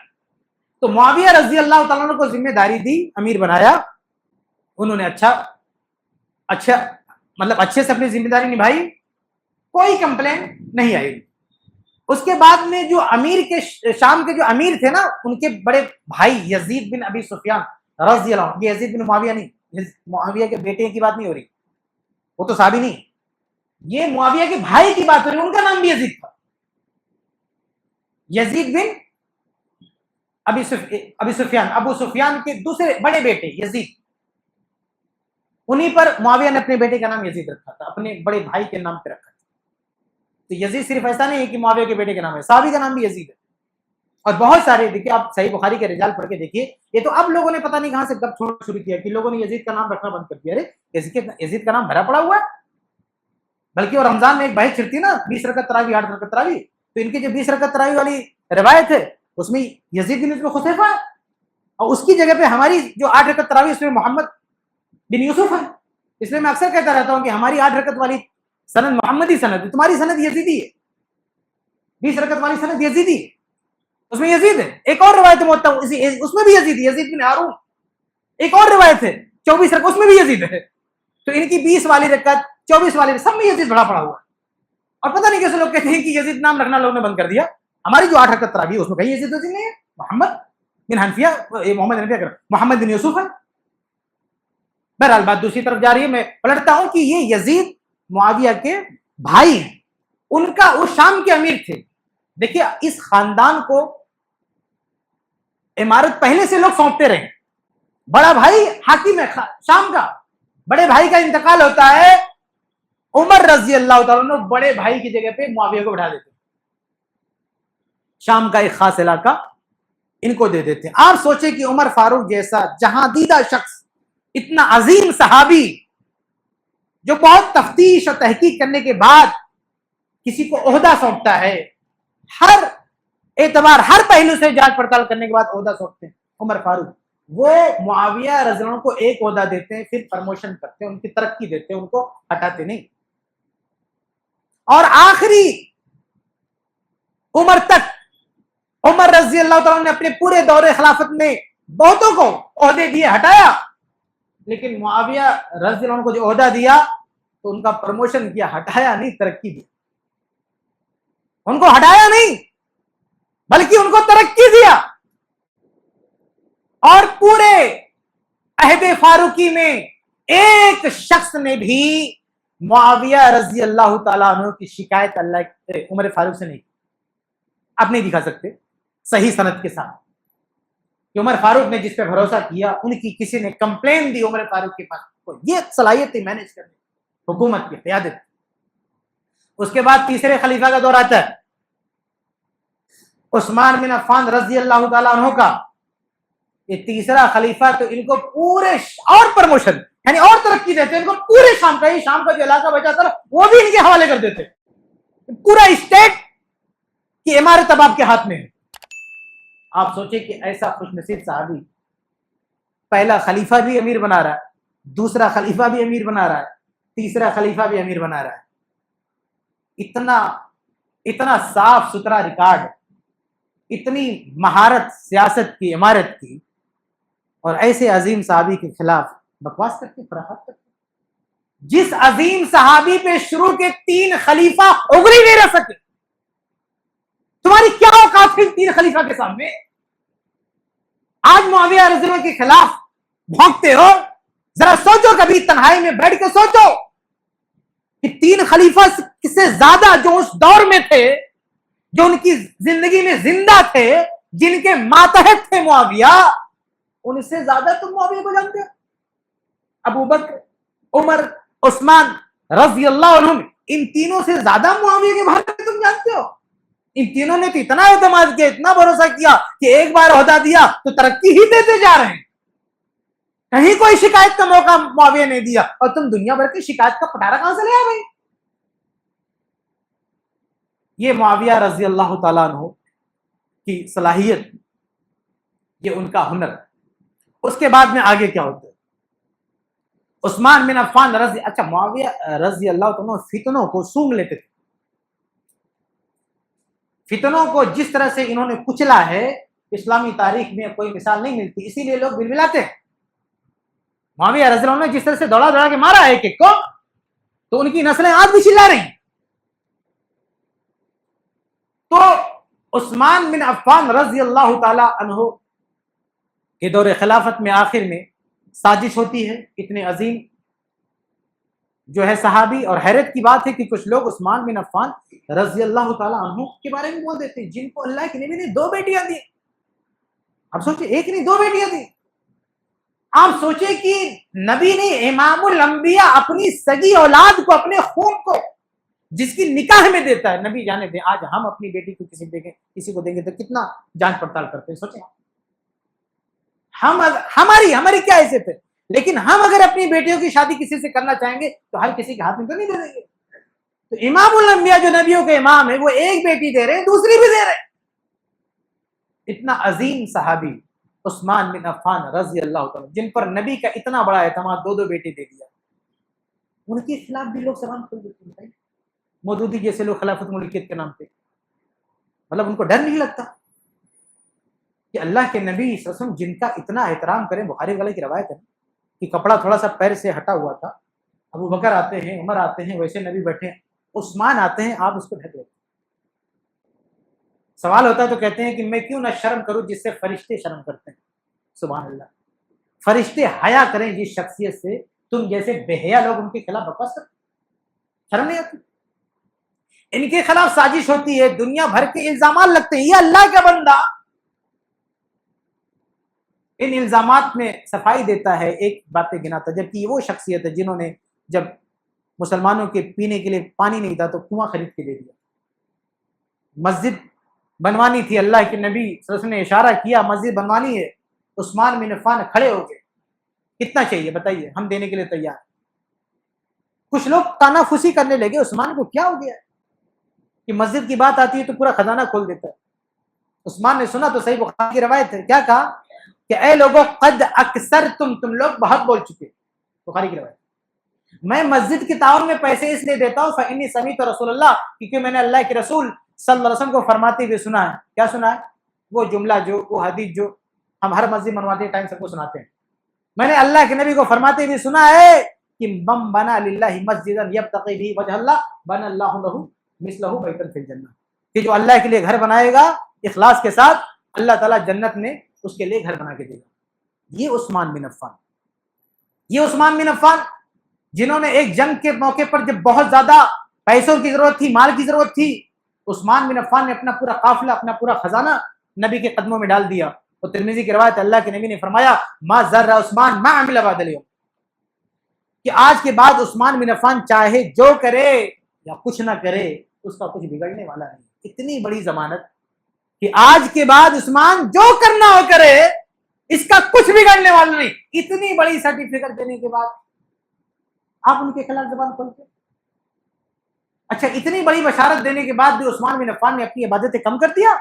تو معاویہ رضی اللہ تعالیٰ عنہ کو ذمہ داری دی, امیر بنایا, انہوں نے اچھا مطلب اچھے سے اپنی ذمہ داری نبھائی, کوئی کمپلین نہیں آئی. اس کے بعد میں جو امیر کے شام کے جو امیر تھے نا, ان کے بڑے بھائی یزید بن ابی سفیان رضی اللہ عنہ, یہ یزید بن معاویہ نہیں, معاویہ کے بیٹے کی بات نہیں ہو رہی, وہ تو صحابی نہیں, یہ معاویہ کے بھائی کی بات ہو رہی, ان کا نام بھی یزید تھا, یزید بن ابی سفیان, ابو سفیان کے دوسرے بڑے بیٹے یزید, انہی پر معاویہ نے اپنے بیٹے کا نام یزید رکھا تھا, اپنے بڑے بھائی کے نام پہ رکھا تھا. تو یزید صرف ایسا نہیں ہے کہ معاویہ کے بیٹے کا نام ہے, صحابی کا نام بھی یزید ہے. اور بہت سارے, دیکھیے آپ صحیح بخاری کے رجال پڑھ کے دیکھیے, یہ تو اب لوگوں نے پتہ نہیں کہاں سے کب چھوڑنا شروع کیا کہ لوگوں نے یزید کا نام رکھنا بند کر دیا. ارے یزید کا نام بھرا پڑا ہوا ہے, بلکہ وہ رمضان میں ایک بحث چھڑتی نا 20 رکعت تراویح 8 رکعت تراویح, تو ان کی جو 20 رکعت تراویح والی روایت ہے اس میں یزید بن خصیفہ ہے, اور اس کی جگہ پہ ہماری جو 8 رکعت تراویح اس میں محمد بن یوسف ہے. اس لیے میں اکثر کہتا رہتا ہوں کہ ہماری 8 رکعت والی سند محمدی سند ہے, تمہاری سند یزیدی ہے. 20 رکعت والی سند یزیدی, اس میں یزید ہے. ایک اور روایت موتا اس میں بھی یزید بن ہارون, ایک اور روایت ہے 24 رکعت, اس میں بھی یزید ہے. تو ان کی 20 والی رکعت 24 والی سب میں یزید بڑا پڑا ہوا ہے. اور پتہ نہیں کیسے لوگ کہتے ہیں کہ یزید نام رکھنا لوگوں نے بند کر دیا. ہماری جو 8 رکعت تراویح اس میں کہیں یزید نہیں ہے, محمد بن حنفیہ, محمد بن یوسف ہے. بہرحال بات دوسری طرف جا رہی ہے, میں پلٹتا ہوں کہ یہ یزید معاویہ کے بھائی ہیں, ان کا وہ شام کے امیر تھے. دیکھیے اس خاندان کو عمارت پہلے سے لوگ سونپتے رہے. بڑا بھائی حاکم ہے شام کا, بڑے بھائی کا انتقال ہوتا ہے, عمر رضی اللہ تعالیٰ عنہ بڑے بھائی کی جگہ پہ معاویہ کو بٹھا دیتے, شام کا ایک خاص علاقہ ان کو دے دیتے. آپ سوچیں کہ عمر فاروق جیسا جہاں دیدہ شخص, اتنا عظیم صحابی, جو بہت تفتیش اور تحقیق کرنے کے بعد کسی کو عہدہ سونپتا ہے, ہر اعتبار ہر پہلو سے جانچ پڑتال کرنے کے بعد عہدہ سونپتے ہیں عمر فاروق. وہ معاویہ رضی اللہ عنہ کو ایک عہدہ دیتے ہیں، پھر پرموشن کرتے ہیں، ان کی ترقی دیتے ہیں، ان کو ہٹاتے نہیں. اور آخری عمر تک عمر رضی اللہ تعالیٰ نے اپنے پورے دور خلافت میں بہتوں کو عہدے دیے، ہٹایا، لیکن معاویہ رضی اللہ عنہ کو جو عہدہ دیا تو ان کا پروموشن کیا، ہٹایا نہیں، ترقی دی. ان کو ہٹایا نہیں بلکہ ان کو ترقی دیا. اور پورے عہد فاروقی میں ایک شخص نے بھی معاویہ رضی اللہ تعالیٰ عنہ کی شکایت عمر فاروق سے نہیں کی. آپ نہیں دکھا سکتے صحیح سند کے ساتھ کہ عمر فاروق نے جس پہ بھروسہ کیا ان کی کسی نے کمپلین دی عمر فاروق کے پاس. یہ صلاحیت تھی مینج کرنے، حکومت کی قیادت. اس کے بعد تیسرے خلیفہ کا دور آتا ہے، عثمان بن عفان رضی اللہ تعالیٰ عنہ کا. یہ تیسرا خلیفہ تو ان کو پورے اور پرموشن یعنی اور ترقی دیتے، ان کو پورے شام کا جو علاقہ بچا تھا وہ بھی ان کے حوالے کر دیتے. پورا اسٹیٹ کی عمارت اب آپ کے ہاتھ میں ہے. آپ سوچیں کہ ایسا خوش نصیب صحابی پہلا خلیفہ بھی امیر بنا رہا ہے، دوسرا خلیفہ بھی امیر بنا رہا ہے، تیسرا خلیفہ بھی امیر بنا رہا ہے. اتنا صاف ستھرا ریکارڈ، اتنی مہارت سیاست کی، عمارت کی، اور ایسے عظیم صحابی کے خلاف بکواس کرتے، خرافات کرتے. جس عظیم صحابی پہ شروع کے 3 خلیفہ اگری نہیں رہ سکے، تمہاری کیا اوقات تھی 3 خلیفہ کے سامنے؟ آج معاویہ رضی اللہ عنہ کے خلاف بھونکتے ہو. ذرا سوچو، کبھی تنہائی میں بیٹھ کے سوچو کہ 3 خلیفہ سے زیادہ جو اس دور میں تھے، جو ان کی زندگی میں زندہ تھے، جن کے ماتحت تھے معاویہ، ان سے زیادہ تم معاویہ کو جانتے ہو. ابو بکر، عمر، عثمان رضی اللہ عنہم، ان تینوں سے زیادہ معاویہ کے بارے میں تم جانتے ہو. ان تینوں نے تو اتنا اعتماد کیا، اتنا بھروسہ کیا کہ ایک بار عہدہ دیا تو ترقی ہی دیتے جا رہے ہیں. کہیں کوئی شکایت کا موقع معاویہ نے دیا، اور تم دنیا بھر کی شکایت کا پٹارا کہاں سے لے آ گئی؟ یہ معاویہ رضی اللہ تعالیٰ عنہ کی صلاحیت، یہ ان کا ہنر. اس کے بعد میں آگے کیا ہوتا ہے؟ عثمان بن عفان معاویہ رضی اللہ عنہ فتنوں کو سونگ لیتے تھے. فتنوں کو جس طرح سے انہوں نے کچلا ہے، اسلامی تاریخ میں کوئی مثال نہیں ملتی. اسی لیے لوگ بلبلاتے ہیں. معاویہ رضی اللہ عنہ نے جس طرح سے دوڑا دوڑا کے مارا ہے ایک کو، تو ان کی نسلیں آج بھی چلا رہی ہیں. تو عثمان بن عفان رضی اللہ تعالی عنہ کے دور خلافت میں آخر میں سازش ہوتی ہے. اتنے عظیم جو ہے صحابی، اور حیرت کی بات ہے کہ کچھ لوگ عثمان بن عفان رضی اللہ تعالی عنہ کے بارے میں بول دیتے ہیں جن کو اللہ کے نبی نے 2 بیٹیاں دی. اب سوچیں، ایک نہیں 2 بیٹیاں دی. آپ سوچیں کہ نبی نے امام الانبیاء اپنی سگی اولاد کو، اپنے خون کو جس کی نکاح میں دیتا ہے. نبی جانے دیں، آج ہم اپنی بیٹی کو کسی کو دیں گے تو کتنا جانچ پڑتال کرتے ہیں. سوچیں ہماری کیا حیثیت ہے، لیکن ہم اگر اپنی بیٹیوں کی شادی کسی سے کرنا چاہیں گے تو ہر کسی کے ہاتھ میں تو نہیں دے دیں گے. تو امام الانبیاء جو نبیوں کے امام ہے، وہ ایک بیٹی دے رہے ہیں، دوسری بھی دے رہے ہیں. اتنا عظیم صحابی عثمان بن عفان رضی اللہ تعالیٰ، جن پر نبی کا اتنا بڑا اعتماد، 2 بیٹے دے دیا، ان کے خلاف بھی لوگ زبان کھول دیتے ہیں. مودودی جیسے لوگ خلافت ملکیت کے نام پہ، مطلب ان کو ڈر نہیں لگتا کہ اللہ کے نبی صلی اللہ علیہ وسلم جن کا اتنا احترام کریں. بخاری والے کی روایت ہے کہ کپڑا تھوڑا سا پیر سے ہٹا ہوا تھا، ابو بکر آتے ہیں، عمر آتے ہیں، ویسے نبی بیٹھے ہیں، عثمان آتے ہیں، آپ اس کو ڈھک لیتے. سوال ہوتا ہے تو کہتے ہیں کہ میں کیوں نہ شرم کروں جس سے فرشتے شرم کرتے ہیں. سبحان اللہ، فرشتے حیا کریں جس شخصیت سے تم جیسے بے حیا لوگ ان کے خلاف بکواس کرتے، شرم نہیں آتی. ان کے خلاف سازش ہوتی ہے، دنیا بھر کے الزامات لگتے ہیں. یہ اللہ کا بندہ ان الزامات میں صفائی دیتا ہے، ایک باتیں گناتا، جبکہ یہ وہ شخصیت ہے جنہوں نے جب مسلمانوں کے پینے کے لیے پانی نہیں تھا تو کنواں خرید کے دے دیا. مسجد بنوانی تھی، اللہ کے نبی صلی اللہ علیہ وسلم نے اشارہ کیا مسجد بنوانی ہے، عثمان بن عفان کھڑے ہو گئے، کتنا چاہیے بتائیے، ہم دینے کے لیے تیار. کچھ لوگ تانافسی کرنے لگے، عثمان کو کیا ہو گیا کہ مسجد کی بات آتی ہے تو پورا خزانہ کھول دیتا ہے. عثمان نے سنا تو صحیح بخاری کی روایت ہے، کیا کہا کہ اے لوگوں قد اکثرتم، تم لوگ بہت بول چکے، بخاری کی روایت، میں مسجد کے تعاون میں پیسے اس لیے دیتا ہوں فإنی سمیعت رسول اللہ، کیونکہ میں نے اللہ کے رسول صلی اللہ علیہ وسلم کو فرماتے ہوئے سنا ہے. کیا سنا ہے؟ وہ جملہ جو، وہ حدیث جو ہم ہر مسجد منواتے ٹائم سب کو سناتے ہیں. میں نے اللہ کے نبی کو فرماتے ہوئے سنا ہے کہ من بنا للہ مسجدا یبتغی بہ وجہ اللہ بنى اللہ لہ مثلہ بیتا فی الجنہ، کہ جو اللہ کے لیے گھر بنائے گا اخلاص کے ساتھ، اللہ تعالیٰ جنت میں اس کے لیے گھر بنا کے دے گا. یہ عثمان بن عفان، یہ عثمان بن عفان جنہوں نے ایک جنگ کے موقع پر جب بہت زیادہ پیسوں کی ضرورت تھی، مال کی ضرورت تھی، عثمان بن عفان نے اپنا پورا قافلہ، اپنا پورا خزانہ نبی کے قدموں میں ڈال دیا. اور ترمذی کی روایت، اللہ کے نبی نے فرمایا ما ضر عثمان ما عمل بعد اليوم، کہ آج کے بعد عثمان بن عفان چاہے جو کرے یا کچھ نہ کرے اس کا کچھ بگڑنے والا نہیں. اتنی بڑی ضمانت کہ آج کے بعد عثمان جو کرنا ہو کرے اس کا کچھ بگڑنے والا نہیں. اتنی بڑی سرٹیفکیٹ دینے کے بعد آپ ان کے خلاف زبان کھولتے؟ اچھا، اتنی بڑی بشارت دینے کے بعد بھی عثمان بن عفان نے اپنی عبادتیں کم کر دیا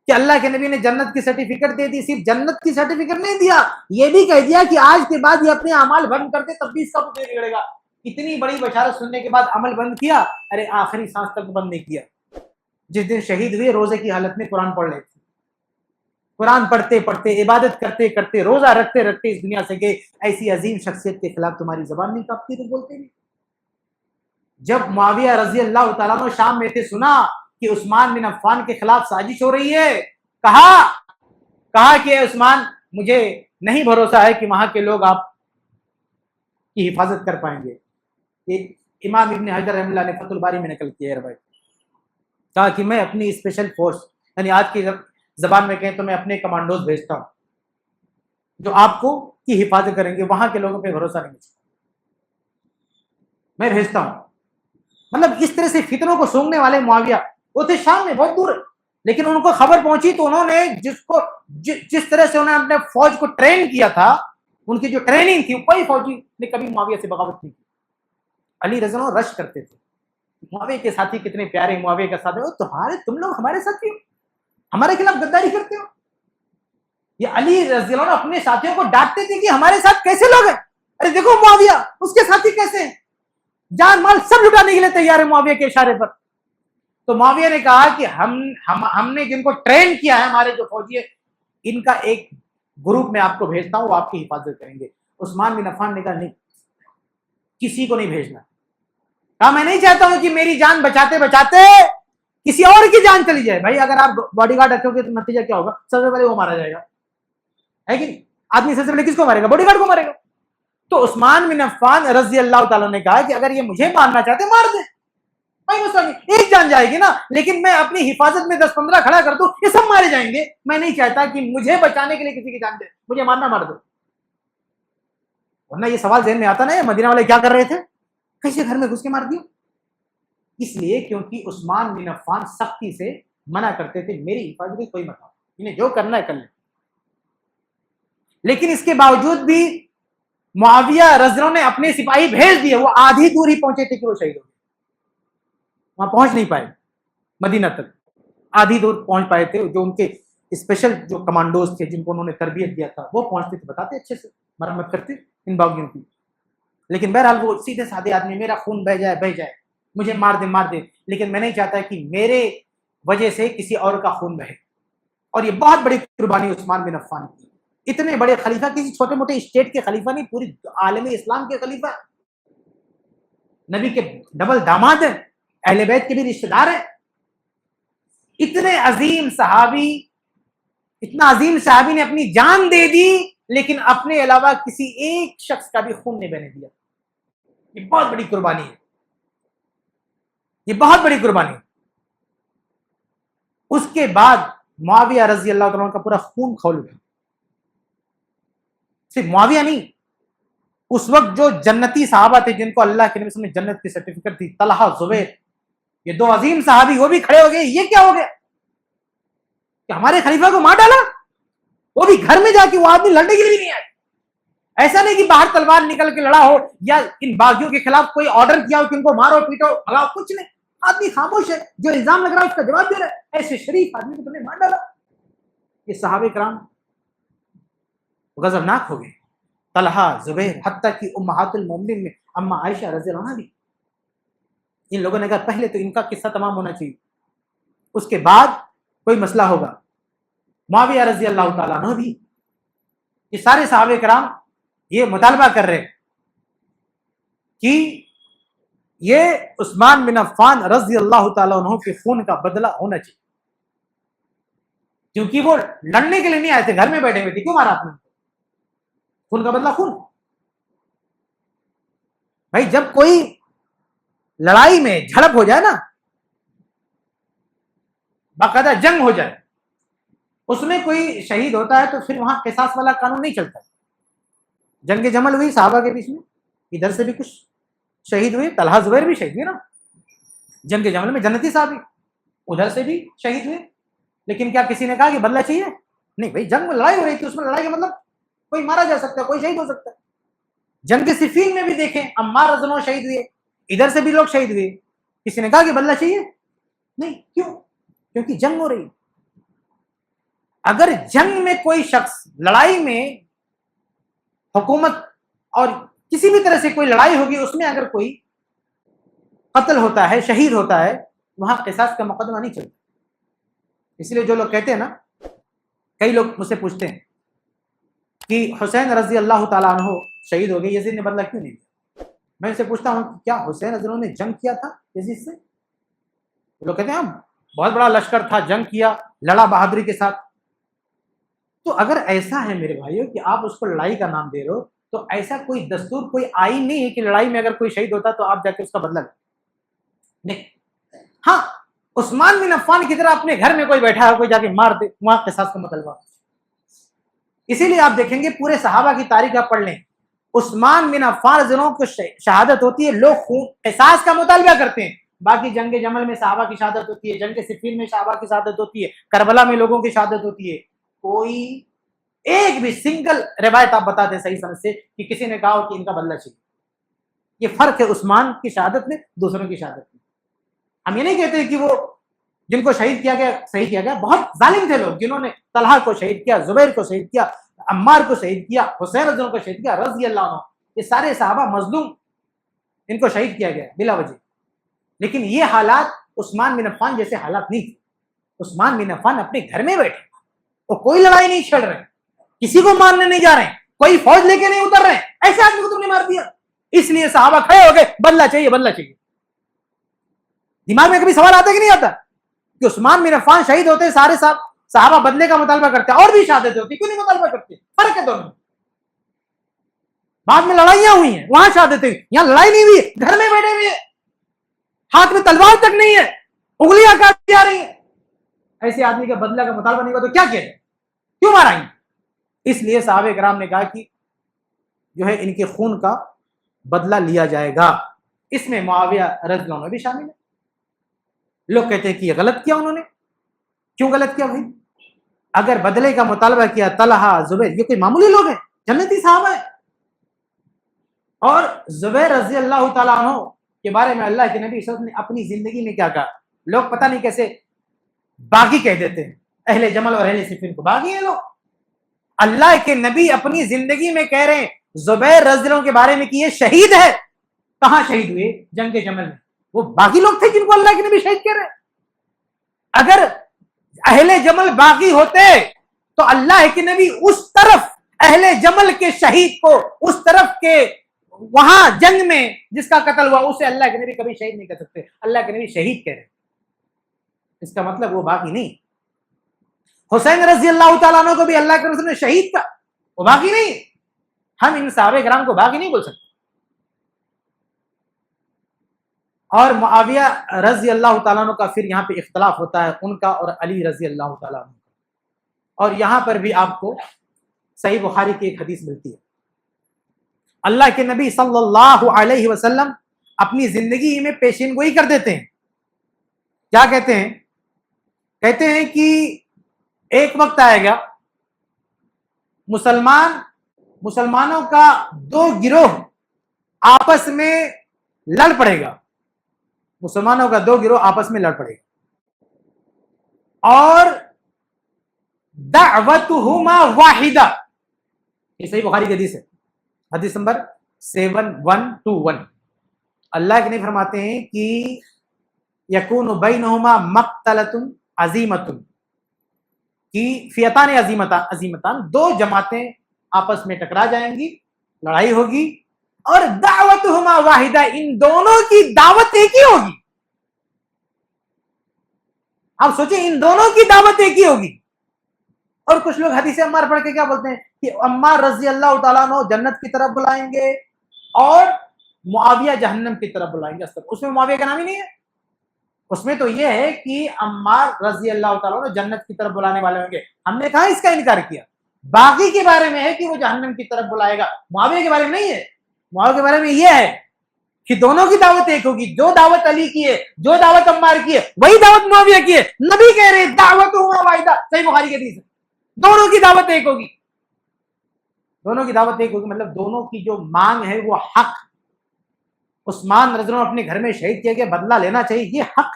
کہ اللہ کے نبی نے جنت کی سرٹیفکیٹ دے دی. صرف جنت کی سرٹیفکیٹ نہیں دیا، یہ بھی کہہ دیا کہ آج کے بعد یہ اپنے اعمال بند کرتے تب بھی اس کا کچھ نہیں بگڑے گا. اتنی بڑی بشارت سننے کے بعد عمل بند کیا؟ ارے آخری سانس تک بند نہیں کیا. جس دن شہید ہوئے روزے کی حالت میں قرآن پڑھ رہے تھے، قرآن پڑھتے پڑھتے، عبادت کرتے کرتے، روزہ رکھتے رکھتے اس دنیا سے گئے. ایسی عظیم شخصیت کے خلاف تمہاری زبان نہیں کانپتی تو بولتے نہیں. جب معاویہ رضی اللہ تعالیٰ عنہ شام میں تھے، سنا کہ عثمان بن عفان کے خلاف سازش ہو رہی ہے، کہا کہ عثمان مجھے نہیں بھروسہ ہے کہ وہاں کے لوگ آپ کی حفاظت کر پائیں گے. امام ابن حجر رحمہ اللہ نے فتح الباری میں نقل کیا ہے روایت، کہا کہ میں اپنی اسپیشل فورس، یعنی آج کی زبان میں کہیں تو میں اپنے کمانڈوز بھیجتا ہوں جو آپ کو کی حفاظت کریں گے. وہاں کے لوگوں پہ بھروسہ نہیں مجھے، میں بھیجتا ہوں. مطلب اس طرح سے فتنوں کو سونگنے والے معاویہ، وہ تھے شام میں، بہت دور، لیکن ان کو خبر پہنچی تو انہوں نے جس طرح سے انہوں نے اپنے فوج کو ٹرین کیا تھا، ان کی جو ٹریننگ تھی، کوئی فوجی نے کبھی معاویہ سے بغاوت نہیں کی. علی رضی اللہ عنہ رش کرتے تھے، معاویہ کے ساتھی کتنے پیارے، معاویہ کا ساتھ تم لوگ ہمارے ساتھ کیوں، ہمارے خلاف غداری کرتے ہو. یہ علی رضی اللہ عنہ اپنے ساتھیوں کو ڈانٹتے تھے کہ ہمارے ساتھ کیسے لوگ ہیں، ارے دیکھو معاویہ اس کے ساتھی کیسے ہیں، جان مال سب لٹانے کے لیے تیار ہے معاویہ کے اشارے پر. تو معاویہ نے کہا کہ ہم نے جن کو ٹرین کیا ہے، ہمارے جو فوجی ہے، ان کا ایک گروپ میں آپ کو بھیجتا ہوں، وہ آپ کی حفاظت کریں گے. عثمان بن عفان نے کہا نہیں، کسی کو نہیں بھیجنا. کہا میں نہیں چاہتا ہوں کہ میری جان بچاتے بچاتے کسی اور کی جان چلی جائے. بھائی اگر آپ باڈی گارڈ رکھو گے تو نتیجہ کیا ہوگا؟ سب سے پہلے وہ مارا جائے گا، ہے کہ نہیں؟ آدمی سب سے پہلے کس کو مارے گا؟ باڈی گارڈ کو مارے گا. تو عثمان بن عفان رضی اللہ تعالیٰ نے کہا کہ اگر یہ مجھے مارنا چاہتے مار دیں، کوئی مسئلہ نہیں، ایک جان جائے گی نا، لیکن میں اپنی حفاظت میں 10-15 کھڑا کر دوں، یہ سب مارے جائیں گے. میں نہیں چاہتا کہ مجھے بچانے کے لیے کسی کی جان دے، مجھے مارنا مار دو. ورنہ یہ سوال ذہن میں آتا نا، مدینہ والے کیا کر رہے تھے، کیسے گھر میں گھس کے مار دیا؟ اس لیے کیونکہ عثمان بن عفان سختی سے منع کرتے تھے، میری حفاظت کی کوئی مت، انہیں جو کرنا ہے کر لیں. لیکن اس کے باوجود بھی معاویہ رضی اللہ عنہ نے اپنے سپاہی بھیج دیے. وہ آدھی دور ہی پہنچے تھے کہ وہ شہید ہو گئے، وہاں پہنچ نہیں پائے مدینہ تک، آدھی دور پہنچ پائے تھے. جو ان کے اسپیشل جو کمانڈوز تھے جن کو انہوں نے تربیت دیا تھا، وہ پہنچتے تھے، بتاتے اچھے سے، مرمت کرتے ان باغیوں کی. لیکن بہرحال وہ سیدھے سادے آدمی، میرا خون بہ جائے، مجھے مار دے، لیکن میں نہیں چاہتا کہ میرے وجہ سے کسی اور کا خون بہے. اور یہ بہت بڑی قربانی عثمان بن عفان کی. اتنے بڑے خلیفہ، کسی چھوٹے موٹے اسٹیٹ کے خلیفہ نہیں، پوری عالم اسلام کے خلیفہ، نبی کے ڈبل داماد ہیں، اہل بیت کے بھی رشتہ دار ہیں. اتنے عظیم صحابی، اتنا عظیم صحابی نے اپنی جان دے دی، لیکن اپنے علاوہ کسی ایک شخص کا بھی خون نہیں بہنے دیا. یہ بہت بڑی قربانی ہے، یہ بہت بڑی قربانی. اس کے بعد معاویہ رضی اللہ عنہ کا پورا خون کھول گیا. صرف معاویہ نہیں، اس وقت جو جنتی صحابہ تھے جن کو اللہ کے نبی صلی اللہ علیہ وسلم نے جنت کی سرٹیفکیٹ دی، طلحہ، زبیر، یہ دو عظیم صحابی، وہ بھی کھڑے ہو گئے. یہ کیا ہو گیا کہ ہمارے خلیفہ کو مار ڈالا؟ وہ بھی گھر میں جا کے، وہ آدمی لڑنے کے لیے بھی نہیں آئے. ایسا نہیں کہ باہر تلوار نکل کے لڑا ہو یا ان باغیوں کے خلاف کوئی آرڈر کیا ہو کہ ان کو مارو پیٹو بھگاؤ، کچھ نہیں. آدمی خاموش ہے، جو الزام لگ رہا ہے اس کا جواب دے رہا ہے. ایسے شریف آدمی کو تم نے مار ڈالا. کہ صحابہ کرام غضبناک ہو گئے، طلحہ، زبیر، حتیٰ کہ امہات المومنین میں اما عائشہ رضی اللہ عنہ بھی۔ ان لوگوں نے کہا پہلے تو ان کا قصہ تمام ہونا چاہیے، اس کے بعد کوئی مسئلہ ہوگا۔ معاویہ رضی اللہ تعالیٰ عنہ بھی، یہ سارے صحابہ کرام یہ مطالبہ کر رہے کہ یہ عثمان بن عفان رضی اللہ تعالیٰ عنہ کے خون کا بدلہ ہونا چاہیے، کیونکہ وہ لڑنے کے لیے نہیں آئے تھے، گھر میں بیٹھے ہوئے تھے، کیوں مارا آپ نے؟ خون کا بدلہ خون۔ بھائی جب کوئی لڑائی میں جھڑپ ہو جائے نا، باقاعدہ جنگ ہو جائے، اس میں کوئی شہید ہوتا ہے تو پھر وہاں قصاص والا قانون نہیں چلتا۔ جنگ جمل ہوئی صحابہ کے بیچ میں، ادھر سے بھی کچھ شہید ہوئے، طلحہ زبیر بھی شہید ہوئے نا جنگ جمل میں، جنتی صحابی، ادھر سے بھی شہید ہوئے۔ لیکن کیا کسی نے کہا کہ بدلہ چاہیے؟ نہیں بھائی، جنگ میں لڑائی ہو رہی تھی، اس میں لڑائی کا مطلب کوئی مارا جا سکتا ہے، کوئی شہید ہو سکتا ہے۔ جنگ صفین میں بھی دیکھیں، عمار رضی اللہ عنہ شہید ہوئے، ادھر سے بھی لوگ شہید ہوئے، کسی نے کہا کہ بدلہ چاہیے؟ نہیں، کیوں؟ کیونکہ جنگ ہو رہی۔ اگر جنگ میں کوئی شخص، لڑائی میں حکومت اور کسی بھی طرح سے کوئی لڑائی ہوگی، اس میں اگر کوئی قتل ہوتا ہے، شہید ہوتا ہے، وہاں قصاص کا مقدمہ نہیں چلتا۔ اس لیے جو لوگ کہتے ہیں نا، کئی لوگ مجھ سے پوچھتے ہیں کہ حسین رضی اللہ تعالیٰ عنہ شہید ہو گئے، یزید نے بدلہ کیوں نہیں دیا؟ میں ان سے پوچھتا ہوں کیا حسین رضی اللہ عنہ نے جنگ کیا تھا یزید سے؟ وہ لوگ کہتے ہیں ہم بہت بڑا لشکر تھا، جنگ کیا، لڑا بہادری کے ساتھ۔ تو اگر ایسا ہے میرے بھائیوں کہ آپ اس کو لڑائی کا نام دے رہے ہو، تو ایسا کوئی دستور، کوئی آئین نہیں ہے کہ لڑائی میں اگر کوئی شہید ہوتا تو آپ جا کے اس کا بدلہ لیں۔ نہیں، ہاں عثمان بن عفان کی طرح اپنے گھر میں کوئی بیٹھا ہے، کوئی جا کے مار دے، وہاں قصاص کا مطالبہ۔ اسی لیے آپ دیکھیں گے پورے صحابہ کی تاریخ آپ پڑھ لیں، عثمان بن عفان رضی اللہ عنہ کو شہادت ہوتی ہے، لوگ خون قصاص کا مطالبہ کرتے ہیں۔ باقی جنگ جمل میں صحابہ کی شہادت ہوتی ہے، جنگ صفین میں صحابہ کی شہادت ہوتی ہے، کربلا میں لوگوں کی شہادت ہوتی ہے۔ کوئی ایک بھی سنگل روایت آپ بتا دیں صحیح سند سے کہ کسی نے کہا ہو کہ ان کا بدلہ چاہیے۔ یہ فرق ہے عثمان کی شہادت میں دوسروں کی شہادت میں۔ ہم یہ نہیں کہتے کہ وہ جن کو شہید کیا گیا صحیح کیا گیا، بہت ظالم تھے لوگ جنہوں نے طلحہ کو شہید کیا، زبیر کو شہید کیا، عمار کو شہید کیا، حسین رضی اللہ عنہ کو شہید کیا رضی اللہ عنہ۔ یہ سارے صحابہ مظلوم، ان کو شہید کیا گیا بلا وجہ۔ لیکن یہ حالات عثمان بن عفان جیسے حالات نہیں تھے۔ عثمان بن عفان اپنے گھر میں بیٹھے، وہ کوئی لڑائی نہیں چھڑ رہے، کسی کو مارنے نہیں جا رہے ہیں، کوئی فوج لے کے نہیں اتر رہے ہیں، ایسے آدمی کو تم نے مار دیا۔ اس لیے صحابہ کھڑے ہو گئے، بدلہ چاہیے، بدلہ چاہیے۔ دماغ میں کبھی سوال آتا کہ نہیں آتا کہ عثمان بن عفان شہید ہوتے، سارے صحابہ بدلے کا مطالبہ کرتے، اور بھی شہادتیں ہوتی، کیوں نہیں مطالبہ کرتے؟ فرق ہے دونوں۔ بعد میں لڑائیاں ہوئی ہیں، وہاں شہادتیں ہوئی، یہاں لڑائی نہیں ہوئی، گھر میں بیٹھے ہوئے، ہاتھ میں تلوار تک نہیں ہے، انگلیاں کاٹی جا رہی ہیں۔ ایسے آدمی کا بدلہ کا مطالبہ نہیں ہوا تو کیا کیا جائے؟ کیوں مارا گے؟ اس لیے صحابہ کرام نے کہا کہ جو ہے ان کے خون کا بدلہ لیا جائے گا۔ اس میں معاویہ رضی اللہ عنہ بھی شامل ہے۔ لوگ کہتے ہیں کہ یہ غلط کیا انہوں نے، کیوں غلط کیا بھائی؟ اگر بدلے کا مطالبہ کیا طلحہ، زبیر، یہ کوئی معمولی لوگ ہیں، جنتی صحابہ ہیں۔ اور زبیر رضی اللہ تعالیٰ عنہ کے بارے میں اللہ کے نبی صلی اللہ علیہ وسلم نے اپنی زندگی میں کیا کہا؟ لوگ پتہ نہیں کیسے باغی کہہ دیتے ہیں، اہل جمل اور اہل صفین کو باغی ہیں لوگ۔ اللہ کے نبی اپنی زندگی میں کہہ رہے ہیں زبیر رضی اللہ عنہ کے بارے میں کہ یہ شہید ہے۔ کہاں شہید ہوئے؟ جنگ جمل میں۔ وہ باغی لوگ تھے جن کو اللہ کے نبی شہید کہہ رہے ہیں۔ اگر اہل جمل باغی ہوتے تو اللہ کے نبی اس طرف اہل جمل کے شہید کو، اس طرف کے وہاں جنگ میں جس کا قتل ہوا، اسے اللہ کے نبی کبھی شہید نہیں کہہ سکتے۔ اللہ کے نبی شہید کہہ رہے ہیں، اس کا مطلب وہ باغی نہیں۔ حسین رضی اللہ تعالیٰ عنہ کو بھی اللہ کے رسول نے شہید کہا، وہ باغی نہیں۔ ہم ان صحابہ کرام کو باغی نہیں بول سکتے۔ اور معاویہ رضی اللہ تعالیٰ عنہ کا پھر یہاں پہ اختلاف ہوتا ہے، ان کا اور علی رضی اللہ تعالیٰ عنہ کا۔ اور یہاں پر بھی آپ کو صحیح بخاری کی ایک حدیث ملتی ہے۔ اللہ کے نبی صلی اللہ علیہ وسلم اپنی زندگی میں پیشین گوئی کر دیتے ہیں۔ کیا کہتے ہیں؟ کہتے ہیں کہ ایک وقت آئے گا مسلمانوں کا دو گروہ آپس میں لڑ پڑے گا، مسلمانوں کا دو گروہ آپس میں لڑ پڑے گا، اور دعوتہما واحدہ، یہ صحیح بخاری کی حدیث ہے، حدیث نمبر 7121۔ اللہ کے نبی فرماتے ہیں کہ یکون بینہما مقتلۃ عظیمۃ، کہ فئتان عظیمتان، دو جماعتیں آپس میں ٹکرا جائیں گی، لڑائی ہوگی، اور دعوتہما واحدہ، ان دونوں کی دعوت ایک ہی ہوگی۔ آپ سوچیں، ان دونوں کی دعوت ایک ہی ہوگی۔ اور کچھ لوگ حدیث عمار پڑھ کے کیا بولتے ہیں کہ عمار رضی اللہ تعالیٰ عنہ جنت کی طرف بلائیں گے اور معاویہ جہنم کی طرف بلائیں گے۔ اس میں معاویہ کا نام ہی نہیں ہے، اس میں تو یہ ہے کہ عمار رضی اللہ تعالیٰ عنہ جنت کی طرف بلانے والے ہوں گے۔ ہم نے کہاں اس کا انکار کیا؟ باقی کے بارے میں ہے کہ وہ جہنم کی طرف بلائے گا، معاویہ کے بارے میں نہیں ہے۔ معاویہ کے بارے میں یہ ہے کہ دونوں کی دعوت ایک ہوگی، جو دعوت علی کی ہے، جو دعوت عمار کی ہے، وہی دعوت معاویہ کی ہے۔ نبی کہہ رہے دعوتہما واحدہ، صحیح بخاری کی حدیث ہے، دونوں کی دعوت ایک ہوگی۔ دونوں کی دعوت ایک ہوگی مطلب دونوں کی جو مانگ ہے وہ حق۔ عثمان رضی اللہ عنہ اپنے گھر میں شہید کیا گیا، بدلہ لینا چاہیے، یہ حق۔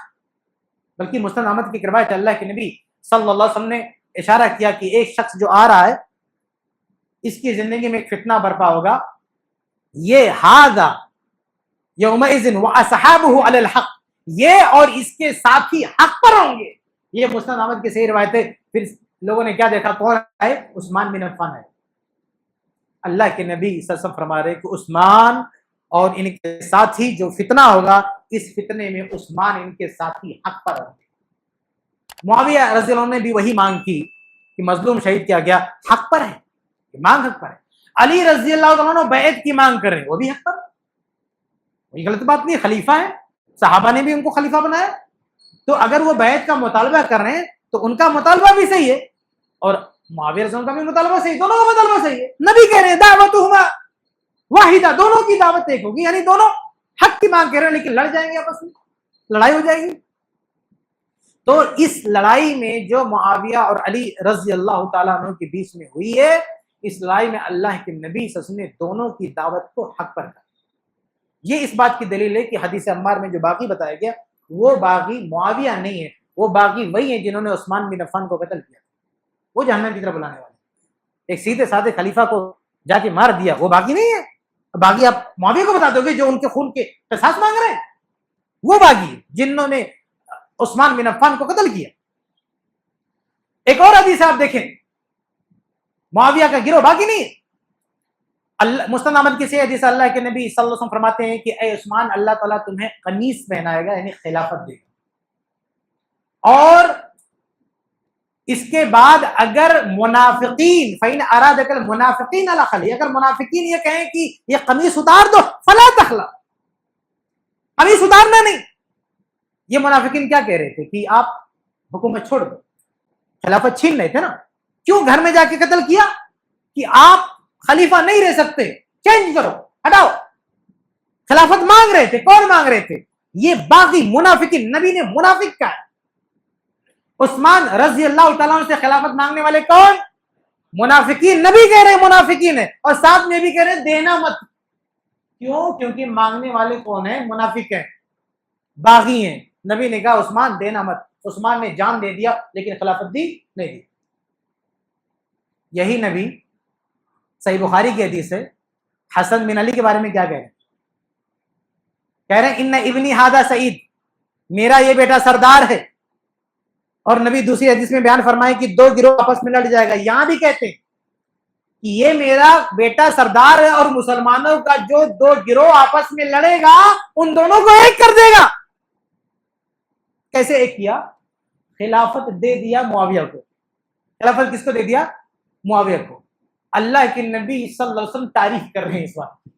بلکہ مسند احمد کی روایت اللہ کے نبی صلی اللہ علیہ وسلم نے اشارہ کیا کہ ایک شخص جو آ رہا ہے، اس کی زندگی میں ایک فتنہ برپا ہوگا، یہ ھذا یومئذ واصحابہ علی الحق، یہ اور اس کے ساتھی حق پر ہوں گے۔ یہ مسند احمد کی صحیح روایت ہے۔ پھر لوگوں نے کیا دیکھا، کون ہے؟ عثمان بن عفان ہے۔ اللہ کے نبی صلی اللہ علیہ وسلم فرما رہے کہ عثمان اور ان کے ساتھی جو فتنہ ہوگا، اس فتنے میں عثمان ان کے ساتھی حق پر ہوں گے۔ معاویہ رضی اللہ عنہ نے بھی وہی مانگ کی کہ مظلوم شہید کیا گیا، حق پر ہے، مانگ حق پر ہے۔ علی رضی اللہ عنہ بیعت کی مانگ کر رہے ہیں، وہ بھی حق پر، کوئی غلط بات نہیں، خلیفہ ہے، صحابہ نے بھی ان کو خلیفہ بنایا، تو اگر وہ بیعت کا مطالبہ کر رہے ہیں تو ان کا مطالبہ بھی صحیح ہے اور معاویہ رضی اللہ عنہ کا بھی مطالبہ صحیح، دونوں کا مطالبہ صحیح ہے۔ نبی کہہ رہے ہیں دعوتہما واحدہ، دونوں کی دعوت ایک ہوگی، یعنی دونوں حق کی مانگ کر رہے ہیں، لیکن لڑ جائیں گے، آپس میں لڑائی ہو جائے گی۔ تو اس لڑائی میں جو معاویہ اور علی رضی اللہ تعالیٰ عنہ کے بیچ میں ہوئی ہے، اس لڑائی میں اللہ کے نبی صلی اللہ علیہ وسلم نے دونوں کی دعوت کو حق پر کہا۔ یہ اس بات کی دلیل ہے کہ حدیث عمار میں جو باغی بتایا گیا، وہ باغی معاویہ نہیں ہے، وہ باغی وہی ہیں جنہوں نے عثمان بن عفان کو قتل کیا، وہ جہنم کی طرف بلانے والے، ایک سیدھے سادھے خلیفہ کو جا کے مار دیا، وہ باغی نہیں ہے۔ باغی آپ معاویہ کو بتا دو گے جو ان کے خون کے قصاص مانگ رہے ہیں، وہ باغی جنہوں نے عثمان بن عفان کو قتل کیا۔ ایک اور حدیث آپ دیکھیں، معاویہ کا گروہ باغی نہیں ہے۔ مسند احمد کی صحیح حدیث، اللہ کے نبی صلی اللہ علیہ وسلم فرماتے ہیں کہ اے عثمان، اللہ تعالیٰ تمہیں قمیص پہنائے گا، یعنی خلافت دے گا، اور اس کے بعد اگر منافقین فَإِنْ أَرَادَكَ الْمُنَافِقِينَ عَلَى خَلِي، اگر منافقین یہ کہیں کہ یہ قمیص اتار دو، فَلَا تَخْلَعْ، قمیص اتارنا نہیں۔ یہ منافقین کیا کہہ رہے تھے کہ آپ حکومت چھوڑ دو، خلافت چھین رہے تھے نا، کیوں گھر میں جا کے قتل کیا کہ آپ خلیفہ نہیں رہ سکتے، چینج کرو، ہٹاؤ۔ خلافت مانگ رہے تھے، کون مانگ رہے تھے؟ یہ باغی منافقین، نبی نے منافق کہا۔ عثمان رضی اللہ تعالیٰ عنہ سے خلافت مانگنے والے کون؟ منافقین، نبی کہہ رہے ہیں منافقین ہیں، اور ساتھ میں بھی کہہ رہے ہیں دینا مت۔ کیوں؟ کیونکہ مانگنے والے کون ہیں؟ منافق ہیں، باغی ہیں۔ نبی نے کہا عثمان دینا مت، عثمان نے جان دے دیا لیکن خلافت دی نہیں دی۔ یہی نبی صحیح بخاری کی حدیث ہے، حسن بن علی کے بارے میں کیا کہہ رہے ہیں؟ کہہ رہے ہیں ان ابنی ھذا سعید، میرا یہ بیٹا سردار ہے، اور نبی دوسری حدیث میں بیان فرمائے کہ دو گروہ آپس میں لڑ جائے گا۔ یہاں بھی کہتے ہیں کہ یہ میرا بیٹا سردار ہے اور مسلمانوں کا جو دو گروہ آپس میں لڑے گا ان دونوں کو ایک کر دے گا۔ کیسے ایک کیا؟ خلافت دے دیا معاویہ کو۔ خلافت کس کو دے دیا؟ معاویہ کو۔ اللہ کے نبی صلی اللہ علیہ وسلم تعریف کر رہے ہیں اس بات کی۔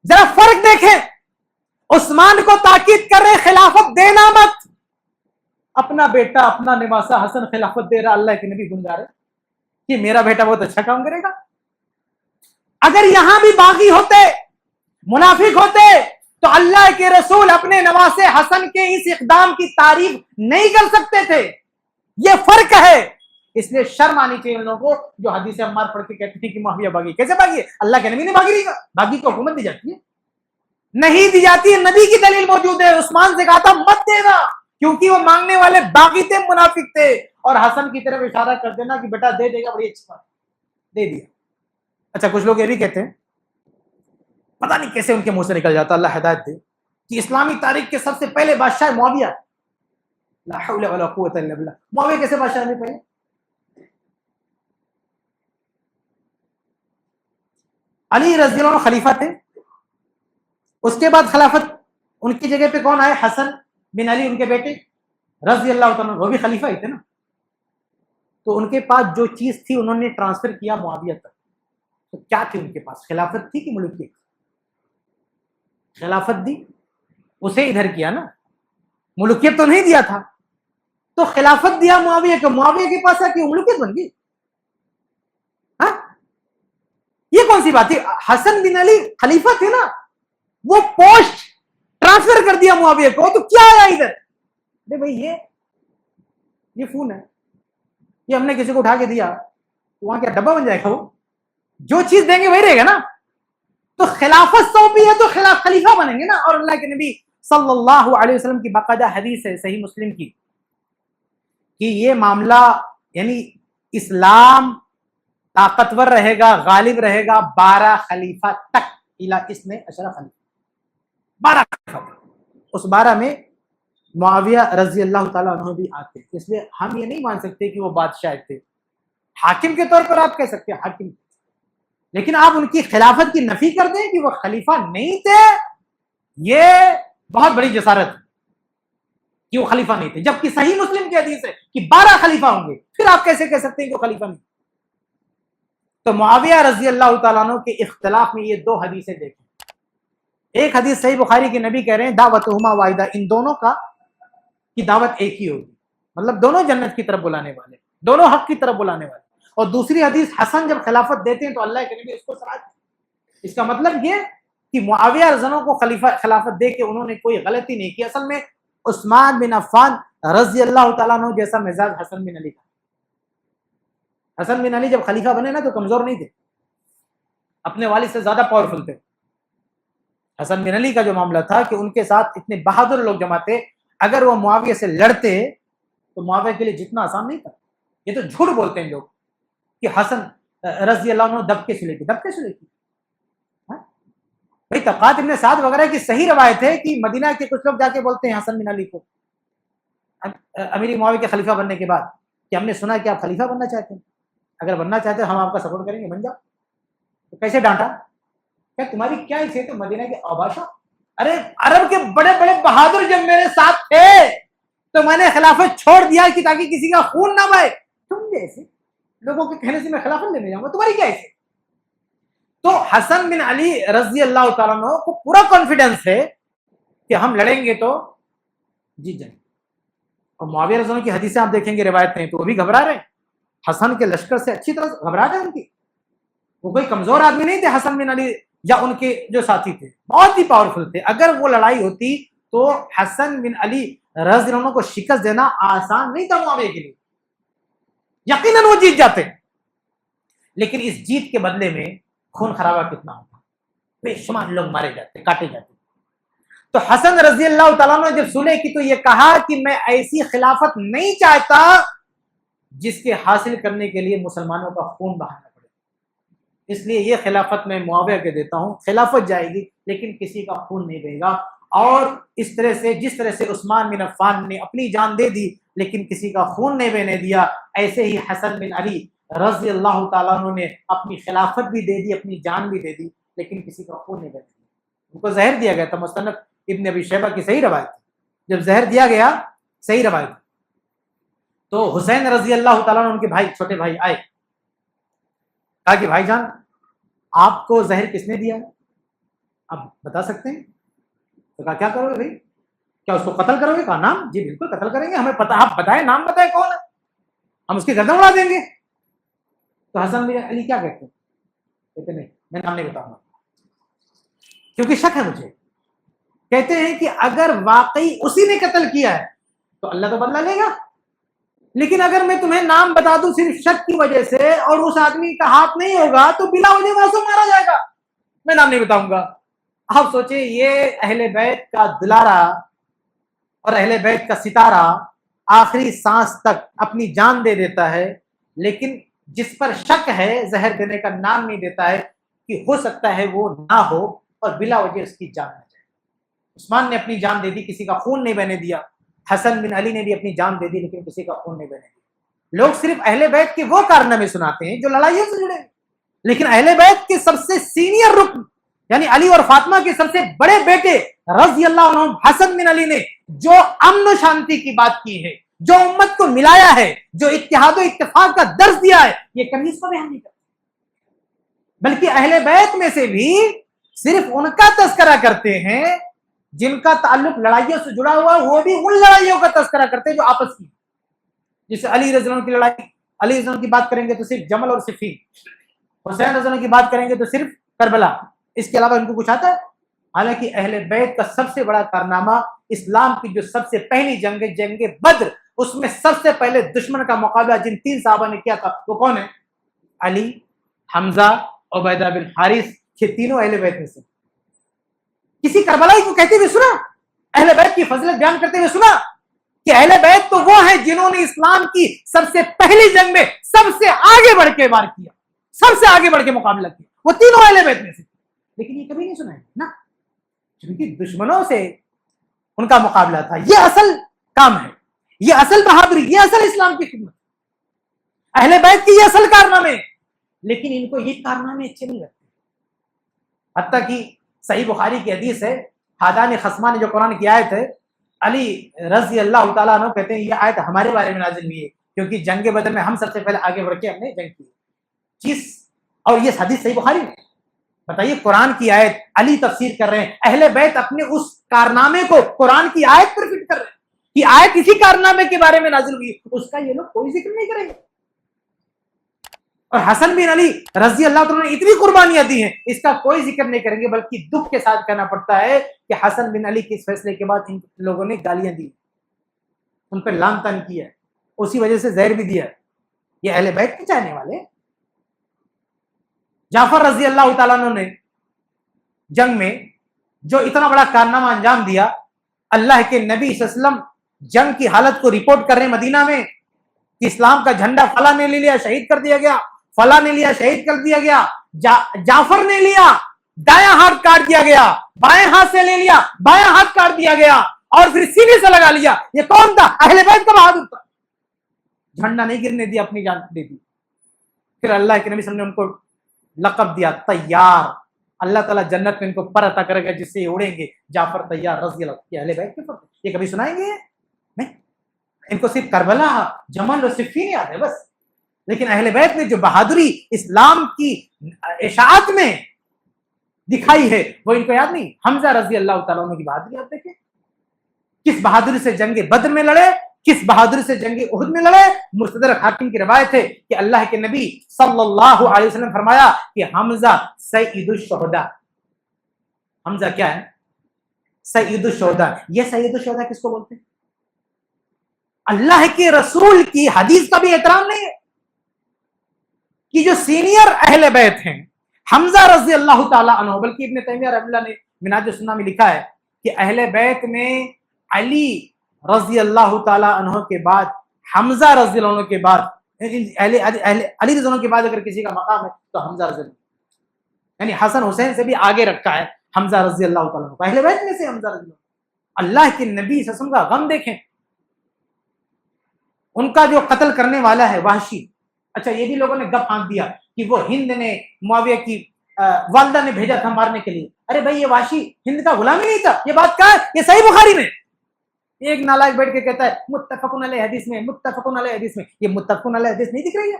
ذرا فرق دیکھیں، عثمان کو تاکید کر رہے خلافت دینا مت، اپنا بیٹا اپنا نواسا حسن خلافت دے رہا، اللہ کے نبی گنگا رہے کہ میرا بیٹا بہت اچھا کام کرے گا۔ اگر یہاں بھی باغی ہوتے، منافق ہوتے، تو اللہ کے رسول اپنے نواسے حسن کے اس اقدام کی تعریف نہیں کر سکتے تھے۔ یہ فرق ہے، اس لیے شرم آنی چاہیے ان لوگوں کو جو حدیث عمار پڑھ کے کہتے تھے کہ معاویہ باغی۔ کیسے باغی ہے؟ اللہ کے نبی نے باغی نہیں کہا، باغی کو حکومت دی جاتی ہے، نہیں دی جاتی ہے، نبی کی دلیل موجود ہے۔ عثمان سے کہا تھا مت دینا، کیونکہ وہ مانگنے والے باغی تھے، منافق تھے، اور حسن کی طرف اشارہ کر دینا کہ بیٹا دے دے گا، بڑی اچھی بات، دے دیا۔ اچھا کچھ لوگ یہ بھی کہتے ہیں، پتہ نہیں کیسے ان کے منہ سے نکل جاتا، اللہ ہدایت دے، کہ اسلامی تاریخ کے سب سے پہلے بادشاہ معاویہ۔ لا حول ولا قوت الا باللہ، معاویہ کیسے بادشاہ نہیں پہلے؟ علی رضی اللہ عنہ خلیفہ تھے، اس کے بعد خلافت ان کی جگہ پہ کون آئے؟ حسن بن علی ان کے بیٹے رضی اللہ تعالیٰ، وہ بھی خلیفہ ہی تھے نا۔ تو ان کے پاس جو چیز تھی انہوں نے ٹرانسفر کیا معاویہ تک۔ تو کیا تھی ان کے پاس؟ خلافت تھی کہ ملکیت؟ خلافت دی، اسے ادھر کیا نا، ملکیت تو نہیں دیا تھا۔ تو خلافت دیا معاویہ کو، معاویہ کے پاس آ کے ملکیت بن گئی؟ ہاں، یہ کون سی بات تھی؟ حسن بن علی خلیفہ تھے نا، وہ پوسٹ ٹرانسفر کر دیا معاویہ کو، تو کیا آیا ادھر؟ ارے بھائی یہ فون ہے، یہ ہم نے کسی کو اٹھا کے دیا، وہاں کیا ڈبہ بن جائے گا؟ وہ جو چیز دیں گے وہی رہے گا نا۔ تو خلافت سونپی ہے تو خلیفہ بنیں گے نا۔ اور اللہ کے نبی صلی اللہ علیہ وسلم کی باقاعدہ حدیث ہے صحیح مسلم کی کہ یہ معاملہ یعنی اسلام طاقتور رہے گا، غالب رہے گا 12 خلیفہ تک، الا اس میں 12 خلیفہ، 12 خلیفہ، اس 12 میں معاویہ رضی اللہ تعالیٰ عنہ بھی آتے۔ اس لیے ہم یہ نہیں مان سکتے کہ وہ بادشاہ تھے، حاکم کے طور پر آپ کہہ سکتے ہیں حاکم، لیکن آپ ان کی خلافت کی نفی کر دیں کہ وہ خلیفہ نہیں تھے، یہ بہت بڑی جسارت ہے کہ وہ خلیفہ نہیں تھے، جبکہ صحیح مسلم کی حدیث ہے کہ 12 خلیفہ ہوں گے، پھر آپ کیسے کہہ سکتے ہیں کہ وہ خلیفہ نہیں؟ تو معاویہ رضی اللہ تعالیٰ عنہ کے اختلاف میں یہ 2 حدیثیں دیکھیں۔ ایک حدیث صحیح بخاری کے نبی کہہ رہے ہیں دعوتہما واحدہ، ان دونوں کی دعوت ایک ہی ہوگی، مطلب دونوں جنت کی طرف بلانے والے، دونوں حق کی طرف بلانے والے۔ اور دوسری حدیث حسن جب خلافت دیتے ہیں تو اللہ کے نبی اس کو سراہتے ہیں۔ اس کا مطلب یہ کہ معاویہ رضی اللہ عنہ کو خلافت دے کے انہوں نے کوئی غلطی نہیں کی۔ اصل میں عثمان بن عفان رضی اللہ تعالیٰ عنہ جیسا مزاج حسن بن علی کا۔ حسن بن علی جب خلیفہ بنے نا تو کمزور نہیں تھے، اپنے والد سے زیادہ پاورفل تھے۔ حسن بن علی کا جو معاملہ تھا کہ ان کے ساتھ اتنے بہادر لوگ جمع تھے، اگر وہ معاویہ سے لڑتے تو معاویہ کے لیے جتنا آسان نہیں تھا۔ یہ تو جھوٹ بولتے ہیں لوگ کہ حسن رضی اللہ عنہ دب کے سلے کی۔ بھائی طبقات ابن سعد وغیرہ کی صحیح روایت ہے کہ مدینہ کے کچھ لوگ جا کے بولتے ہیں حسن بن علی کو امیر معاویہ کے خلیفہ بننے کے بعد کہ ہم نے سنا کہ آپ خلیفہ بننا چاہتے ہیں، اگر بننا چاہتے ہیں ہم آپ کا سپورٹ کریں گے، بن جاؤ۔ تو کیسے ڈانٹا؟ کیا تمہاری کیا حیثیت ہے مدینہ کے اوباشا؟ ارے عرب کے بڑے بڑے بہادر جب میرے ساتھ تھے تو میں نے خلافت چھوڑ دیا کہ تاکہ کسی کا خون نہ بہے۔ تم جیسے لوگوں کے کہنے سے میں خلافت لینے جاؤں گا، تمہاری کیا حیثیت؟ تو حسن بن علی رضی اللہ تعالیٰ عنہ کو پورا کانفیڈنس ہے کہ ہم لڑیں گے تو جیت جائیں گے۔ اور معاویہ رضی اللہ عنہ کی حدیثیں آپ دیکھیں گے، روایتیں، تو وہ بھی گھبرا رہے ہیں حسن کے لشکر سے، اچھی طرح گھبرا گئے ان کی۔ وہ کوئی کمزور آدمی نہیں تھے حسن بن علی یا ان کے جو ساتھی تھے، بہت ہی پاورفل تھے۔ اگر وہ لڑائی ہوتی تو حسن بن علی رضی اللہ عنہ کو شکست دینا آسان نہیں تھا معاویہ کے لیے، یقیناً وہ جیت جاتے۔ لیکن اس جیت کے بدلے میں خون خرابہ کتنا ہوتا، بے شمار لوگ مارے جاتے، کاٹے جاتے۔ تو حسن رضی اللہ تعالیٰ نے جب سنے کی تو یہ کہا کہ میں ایسی خلافت نہیں چاہتا جس کے حاصل کرنے کے لیے مسلمانوں کا خون بہانا پڑے، اس لیے یہ خلافت میں معاویہ کے دیتا ہوں۔ خلافت جائے گی لیکن کسی کا خون نہیں بہے گا۔ اور اس طرح سے جس طرح سے عثمان بن عفان نے اپنی جان دے دی لیکن کسی کا خون نہیں بہنے دیا، ایسے ہی حسن بن علی رضی اللہ تعالیٰ عنہ نے اپنی خلافت بھی دے دی، اپنی جان بھی دے دی، لیکن کسی کا خون نہیں بہنے دیا۔ ان کو زہر دیا گیا تھا، مستند ابن ابی شیبہ کی صحیح روایت، جب زہر دیا گیا، صحیح روایت، تو حسین رضی اللہ تعالیٰ عنہ ان کے بھائی، چھوٹے بھائی آئے، کہا کہ بھائی جان آپ کو زہر کس نے دیا؟ آپ بتا سکتے ہیں؟ تو کہا کیا کرو گے بھائی، کیا اس کو قتل کرو گے؟ کہا نام، جی بالکل قتل کریں گے، ہمیں پتا، آپ بتائیں، نام بتائیں کون ہے، ہم اس کی گردن اڑا دیں گے۔ تو حسن بن علی کیا کہتے ہیں؟ کہتے نہیں، میں نام نہیں بتاؤں گا کیونکہ شک ہے مجھے۔ کہتے ہیں کہ اگر واقعی اسی نے قتل کیا ہے تو اللہ تو بدلہ لے گا، لیکن اگر میں تمہیں نام بتا دوں صرف شک کی وجہ سے اور اس آدمی کا ہاتھ نہیں ہوگا تو بلا وجہ معصوم مارا جائے گا، میں نام نہیں بتاؤں گا۔ آپ سوچیں یہ اہل بیت کا دلارا اور اہل بیت کا ستارہ آخری سانس تک اپنی جان دے دیتا ہے، لیکن جس پر شک ہے زہر دینے کا نام نہیں دیتا ہے کہ ہو سکتا ہے وہ نہ ہو اور بلا وجہ اس کی جان نہ جائے۔ عثمان نے اپنی جان دے دی، کسی کا خون نہیں بہنے دیا۔ حسن بن علی نے بھی اپنی جان دے دی، لیکن کسی کا خون نہیں بہنے دیا۔ لوگ صرف اہل بیت کے وہ کارنامے سناتے ہیں جو لڑائیوں سے جڑے، لیکن اہل بیت کے سب سے سینئر رکن یعنی علی اور فاطمہ کے سب سے بڑے بیٹے رضی اللہ عنہ حسن بن علی نے جو امن و شانتی کی بات کی ہے، جو امت کو ملایا ہے، جو اتحاد و اتفاق کا درس دیا ہے، یہ کبھی اس کو بیان نہیں کرتے، بلکہ اہل بیت میں سے بھی صرف ان کا تذکرہ کرتے ہیں جن کا تعلق لڑائیوں سے جڑا ہوا ہے، وہ بھی ان لڑائیوں کا تذکرہ کرتے ہیں جو آپس کی، جیسے علی رضی اللہ عنہ کی لڑائی، علی رضی اللہ عنہ کی بات کریں گے تو صرف جمل اور صفین، حسین رضی اللہ عنہ کی بات کریں گے تو صرف کربلا، اس کے علاوہ ان کو کچھ آتا ہے؟ حالانکہ اہل بیت کا سب سے بڑا کارنامہ اسلام کی جو سب سے پہلی جنگ جنگ بدر، اس میں سب سے پہلے دشمن کا مقابلہ جن 3 صحابہ نے کیا تھا وہ کون ہے؟ علی، حمزہ، عبیدہ بن حارث، یہ تینوں اہل بیت میں سے۔ کسی کربلائی کو کہتے ہوئے سنا، اہل بیت کی فضیلت بیان کرتے ہوئے سنا کہ اہل بیت تو وہ ہیں جنہوں نے اسلام کی سب سے پہلی جنگ میں سب سے آگے بڑھ کے وار کیا، سب سے آگے بڑھ کے مقابلہ کیا، وہ تینوں اہل بیت میں سے، لیکن یہ کبھی نہیں سنا ہے نا، کیونکہ دشمنوں سے ان کا مقابلہ تھا۔ یہ اصل کام ہے، یہ اصل بہادری، یہ اصل اسلام کی خدمت، اہل بیت کی یہ اصل کارنامے، لیکن ان کو یہ کارنامے اچھے نہیں لگتے۔ حتیٰ کہ صحیح بخاری کی حدیث ہے، ہادان خصمان جو قرآن کی آیت ہے، علی رضی اللہ تعالیٰ عنہ کہتے ہیں یہ آیت ہمارے بارے میں نازل ہوئی ہے، کیونکہ جنگ بدر میں ہم سب سے پہلے آگے بڑھ کے ہم نے جنگ کی اور یہ حدیث صحیح بخاری ہے۔ بتائیے، قرآن کی آیت علی تفسیر کر رہے ہیں، اہل بیت اپنے اس کارنامے کو قرآن کی آیت پر فٹ کر رہے ہیں کہ آیت اسی کارنامے کے بارے میں نازل ہوئی، اس کا یہ لوگ کوئی ذکر نہیں کریں گے۔ اور حسن بن علی رضی اللہ عنہ نے اتنی قربانیاں دی ہیں، اس کا کوئی ذکر نہیں کریں گے، بلکہ دکھ کے ساتھ کہنا پڑتا ہے کہ حسن بن علی کے اس فیصلے کے بعد ان لوگوں نے گالیاں دی، ان پہ لعن طعن کیا، اسی وجہ سے زہر بھی دیا۔ یہ اہل بیت کے چاہنے والے۔ جعفر رضی اللہ تعالیٰ عنہ نے جنگ میں جو اتنا بڑا کارنامہ انجام دیا، اللہ کے نبی صلی اللہ علیہ وسلم جنگ کی حالت کو رپورٹ کر رہے مدینہ میں کہ اسلام کا جھنڈا فلاں نے لے لیا، شہید کر دیا گیا، فلاں نے لیا، شہید کر دیا گیا، جعفر نے لیا، دایاں ہاتھ کاٹ دیا گیا، بائیں ہاتھ سے لے لیا، بائیں ہاتھ کاٹ دیا گیا، اور پھر سینے سے لگا لیا۔ یہ کون تھا؟ اہل بیت کا بہادر تھا، جھنڈا نہیں گرنے دیا، اپنی جان دے دی۔ پھر اللہ کے نبی صلی اللہ علیہ وسلم نے ان کو لقب دیا طیار، اللہ تعالیٰ جنت میں ان کو پر عطا کرے گا جس سے یہ اڑیں گے، جعفر طیار رضی اللہ۔ یہ اہل بیت کے فرق، یہ کبھی سنائیں گے نہیں، ان کو صرف کربلا، جمل اور صفین یاد ہے بس، لیکن اہل بیت نے جو بہادری اسلام کی اشاعت میں دکھائی ہے وہ ان کو یاد نہیں۔ حمزہ رضی اللہ تعالیٰ عنہ کی بہادری آپ دیکھیں، کس بہادری سے جنگ بدر میں لڑے، کس بہادری سے جنگ احد میں لڑے۔ مستدرک حاکم کی روایت ہے کہ اللہ کے نبی صلی اللہ علیہ وسلم فرمایا کہ حمزہ سید الشہداء، حمزہ کیا ہے؟ سید الشہداء۔ یہ سید الشہداء کس کو بولتے ہیں؟ اللہ کے رسول کی حدیث کا بھی احترام نہیں ہے کہ جو سینئر اہل بیت ہیں حمزہ رضی اللہ تعالیٰ عنہ، بلکہ ابن تیمیہ رحمہ اللہ نے منہاج السنہ میں لکھا ہے کہ اہل بیت میں علی رضی اللہ تعالیٰ عنہ کے بعد، حمزہ رضی اللہ عنہ کے بعد، علی رضی اللہ عنہ کے بعد اگر کسی کا مقام ہے تو حمزہ رضی اللہ، یعنی حسن حسین سے بھی آگے رکھا ہے حمزہ رضی اللہ تعالیٰ عنہ، اہل بیت میں سے حمزہ رضی اللہ۔ اللہ کے نبی صلی اللہ علیہ وسلم کا غم دیکھیں، ان کا جو قتل کرنے والا ہے وحشی، اچھا یہ بھی لوگوں نے گپ پھانک دیا کہ وہ ہند نے معاویہ کی والدہ نے بھیجا تھا مارنے کے لیے۔ ارے بھائی یہ وحشی ہند کا غلام ہی نہیں تھا، یہ بات کہاں ہے؟ یہ صحیح بخاری میں۔ ایک نالائق بیٹھ کے کہتا ہے متفقن علیہ حدیث میں، متفقن علیہ حدیث میں۔ یہ متفقن علیہ حدیث نہیں دکھ رہی ہے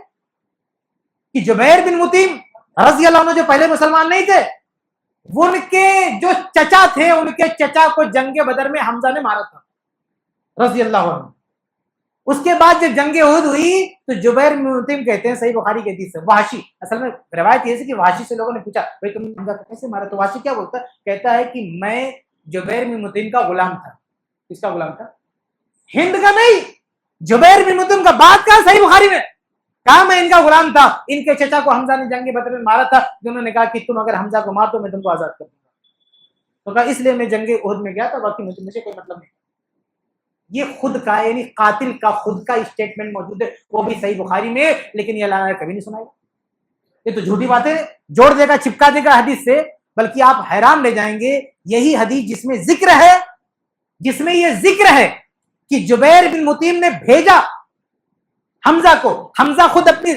کہ جبیر بن مطعم رضی اللہ عنہ جو پہلے مسلمان نہیں تھے، وہ ان کے جو چچا تھے، ان کے چچا کو جنگ بدر میں حمزہ نے مارا تھا رضی اللہ عنہ۔ اس کے بعد جب جنگ احد ہوئی تو جبیر بن مطعم کہتے ہیں، صحیح بخاری کی حدیث ہے، وحشی، اصل میں روایت یہ ہے کہ وحشی سے لوگوں نے پوچھا بھائی تم حمزہ کو کیسے مارا؟ تو وحشی کیا بولتا ہے؟ کہتا ہے کہ میں جبیر بن مطعم کا غلام تھا۔ کس کا غلام تھا؟ ہند کا نہیں، جبیر بن مطعم کا۔ بات کا صحیح بخاری میں کہا میں ان کا غلام تھا، ان کے چچا کو حمزہ نے جنگ بدر میں مارا تھا، جنہوں نے کہا کہ تم اگر حمزہ کو مار تو میں تم کو آزاد کر دوں گا، تو کہا اس لیے میں جنگ احد میں گیا تھا، باقی مجھے کوئی مطلب نہیں۔ یہ خود کا یعنی قاتل کا خود کا اسٹیٹمنٹ موجود ہے، وہ بھی صحیح بخاری میں، لیکن یہ اللہ نے کبھی نہیں سنایا. یہ تو جھوٹی باتیں جوڑ دے گا، چپکا دے گا حدیث سے، بلکہ آپ حیران لے جائیں گے. یہی حدیث جس میں یہ ذکر ہے کہ جبیر بن مطعم نے بھیجا حمزہ کو، حمزہ خود اپنی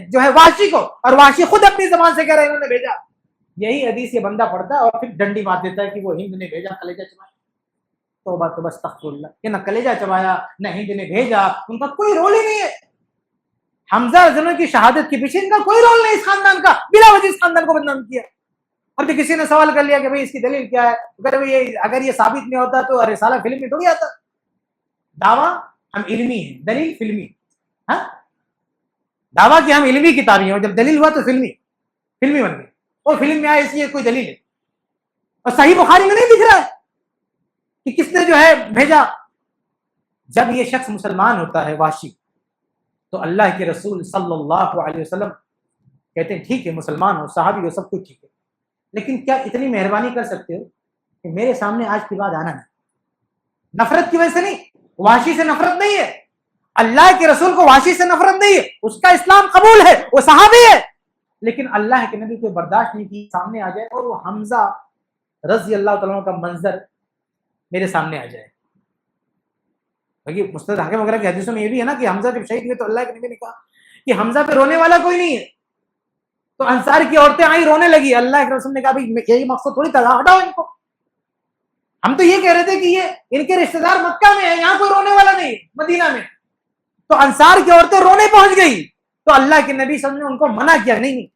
جو ہے وحشی کو، اور وحشی خود اپنی زبان سے کہہ رہے انہوں نے بھیجا. یہی حدیث یہ بندہ پڑھتا ہے اور پھر ڈنڈی مار دیتا ہے کہ وہ ہند نے بھیجا، کلیجہ چبایا. توبہ توبہ استغفر اللہ، کہ نہ کلیجہ چبایا نہ ہند نے بھیجا، ان کا کوئی رول ہی نہیں ہے. حمزہ رضی اللہ عنہ کی شہادت کے پیچھے ان کا کوئی رول نہیں اس خاندان کا، بلا وجہ اس خاندان کو بدنام کیا. اور پھر کسی نے سوال کر لیا کہ بھئی اس کی دلیل کیا ہے، اگر یہ ثابت نہیں ہوتا تو رسالہ فلم میں تھوڑی آتا. دعویٰ ہم علمی ہیں، دلیل فلمی. ہاں، دعویٰ کہ ہم علمی کتابی ہیں، جب دلیل ہوا تو فلمی بن گئی. اور فلم میں آئے اس لیے کوئی دلیل ہے، اور صحیح بخاری میں نہیں دکھ رہا ہے کہ کس نے جو ہے بھیجا. جب یہ شخص مسلمان ہوتا ہے وحشی، تو اللہ کے رسول صلی اللہ علیہ وسلم کہتے ہیں ٹھیک ہے مسلمان ہو، صحابی ہو، سب کچھ ٹھیک ہے، لیکن کیا اتنی مہربانی کر سکتے ہو کہ میرے سامنے آج کے بعد آنا نہیں؟ نفرت کی وجہ سے نہیں، وحشی سے نفرت نہیں ہے، اللہ کے رسول کو وحشی سے نفرت نہیں ہے، اس کا اسلام قبول ہے، وہ صحابی ہے، لیکن اللہ کے نبی کو برداشت نہیں کی سامنے آ جائے اور وہ حمزہ رضی اللہ تعالیٰ کا منظر میرے سامنے آ جائے. مستند حاکم وغیرہ کی حدیثوں میں یہ بھی ہے نا کہ حمزہ جب شہید ہوئے تو اللہ کے نبی نے کہا کہ حمزہ پہ رونے والا کوئی نہیں ہے. تو انصار کی عورتیں آئی رونے لگی، اللہ کے رسول نے کہا بھائی یہی مقصد تھوڑی تھا، ہٹاؤ ان کو. ہم تو یہ کہہ رہے تھے کہ یہ ان کے رشتہ دار مکہ میں ہیں، یہاں کوئی رونے والا نہیں مدینہ میں. تو انصار کی عورتیں رونے پہنچ گئی تو اللہ کے نبی صلی اللہ علیہ وسلم نے ان کو منع کیا، نہیں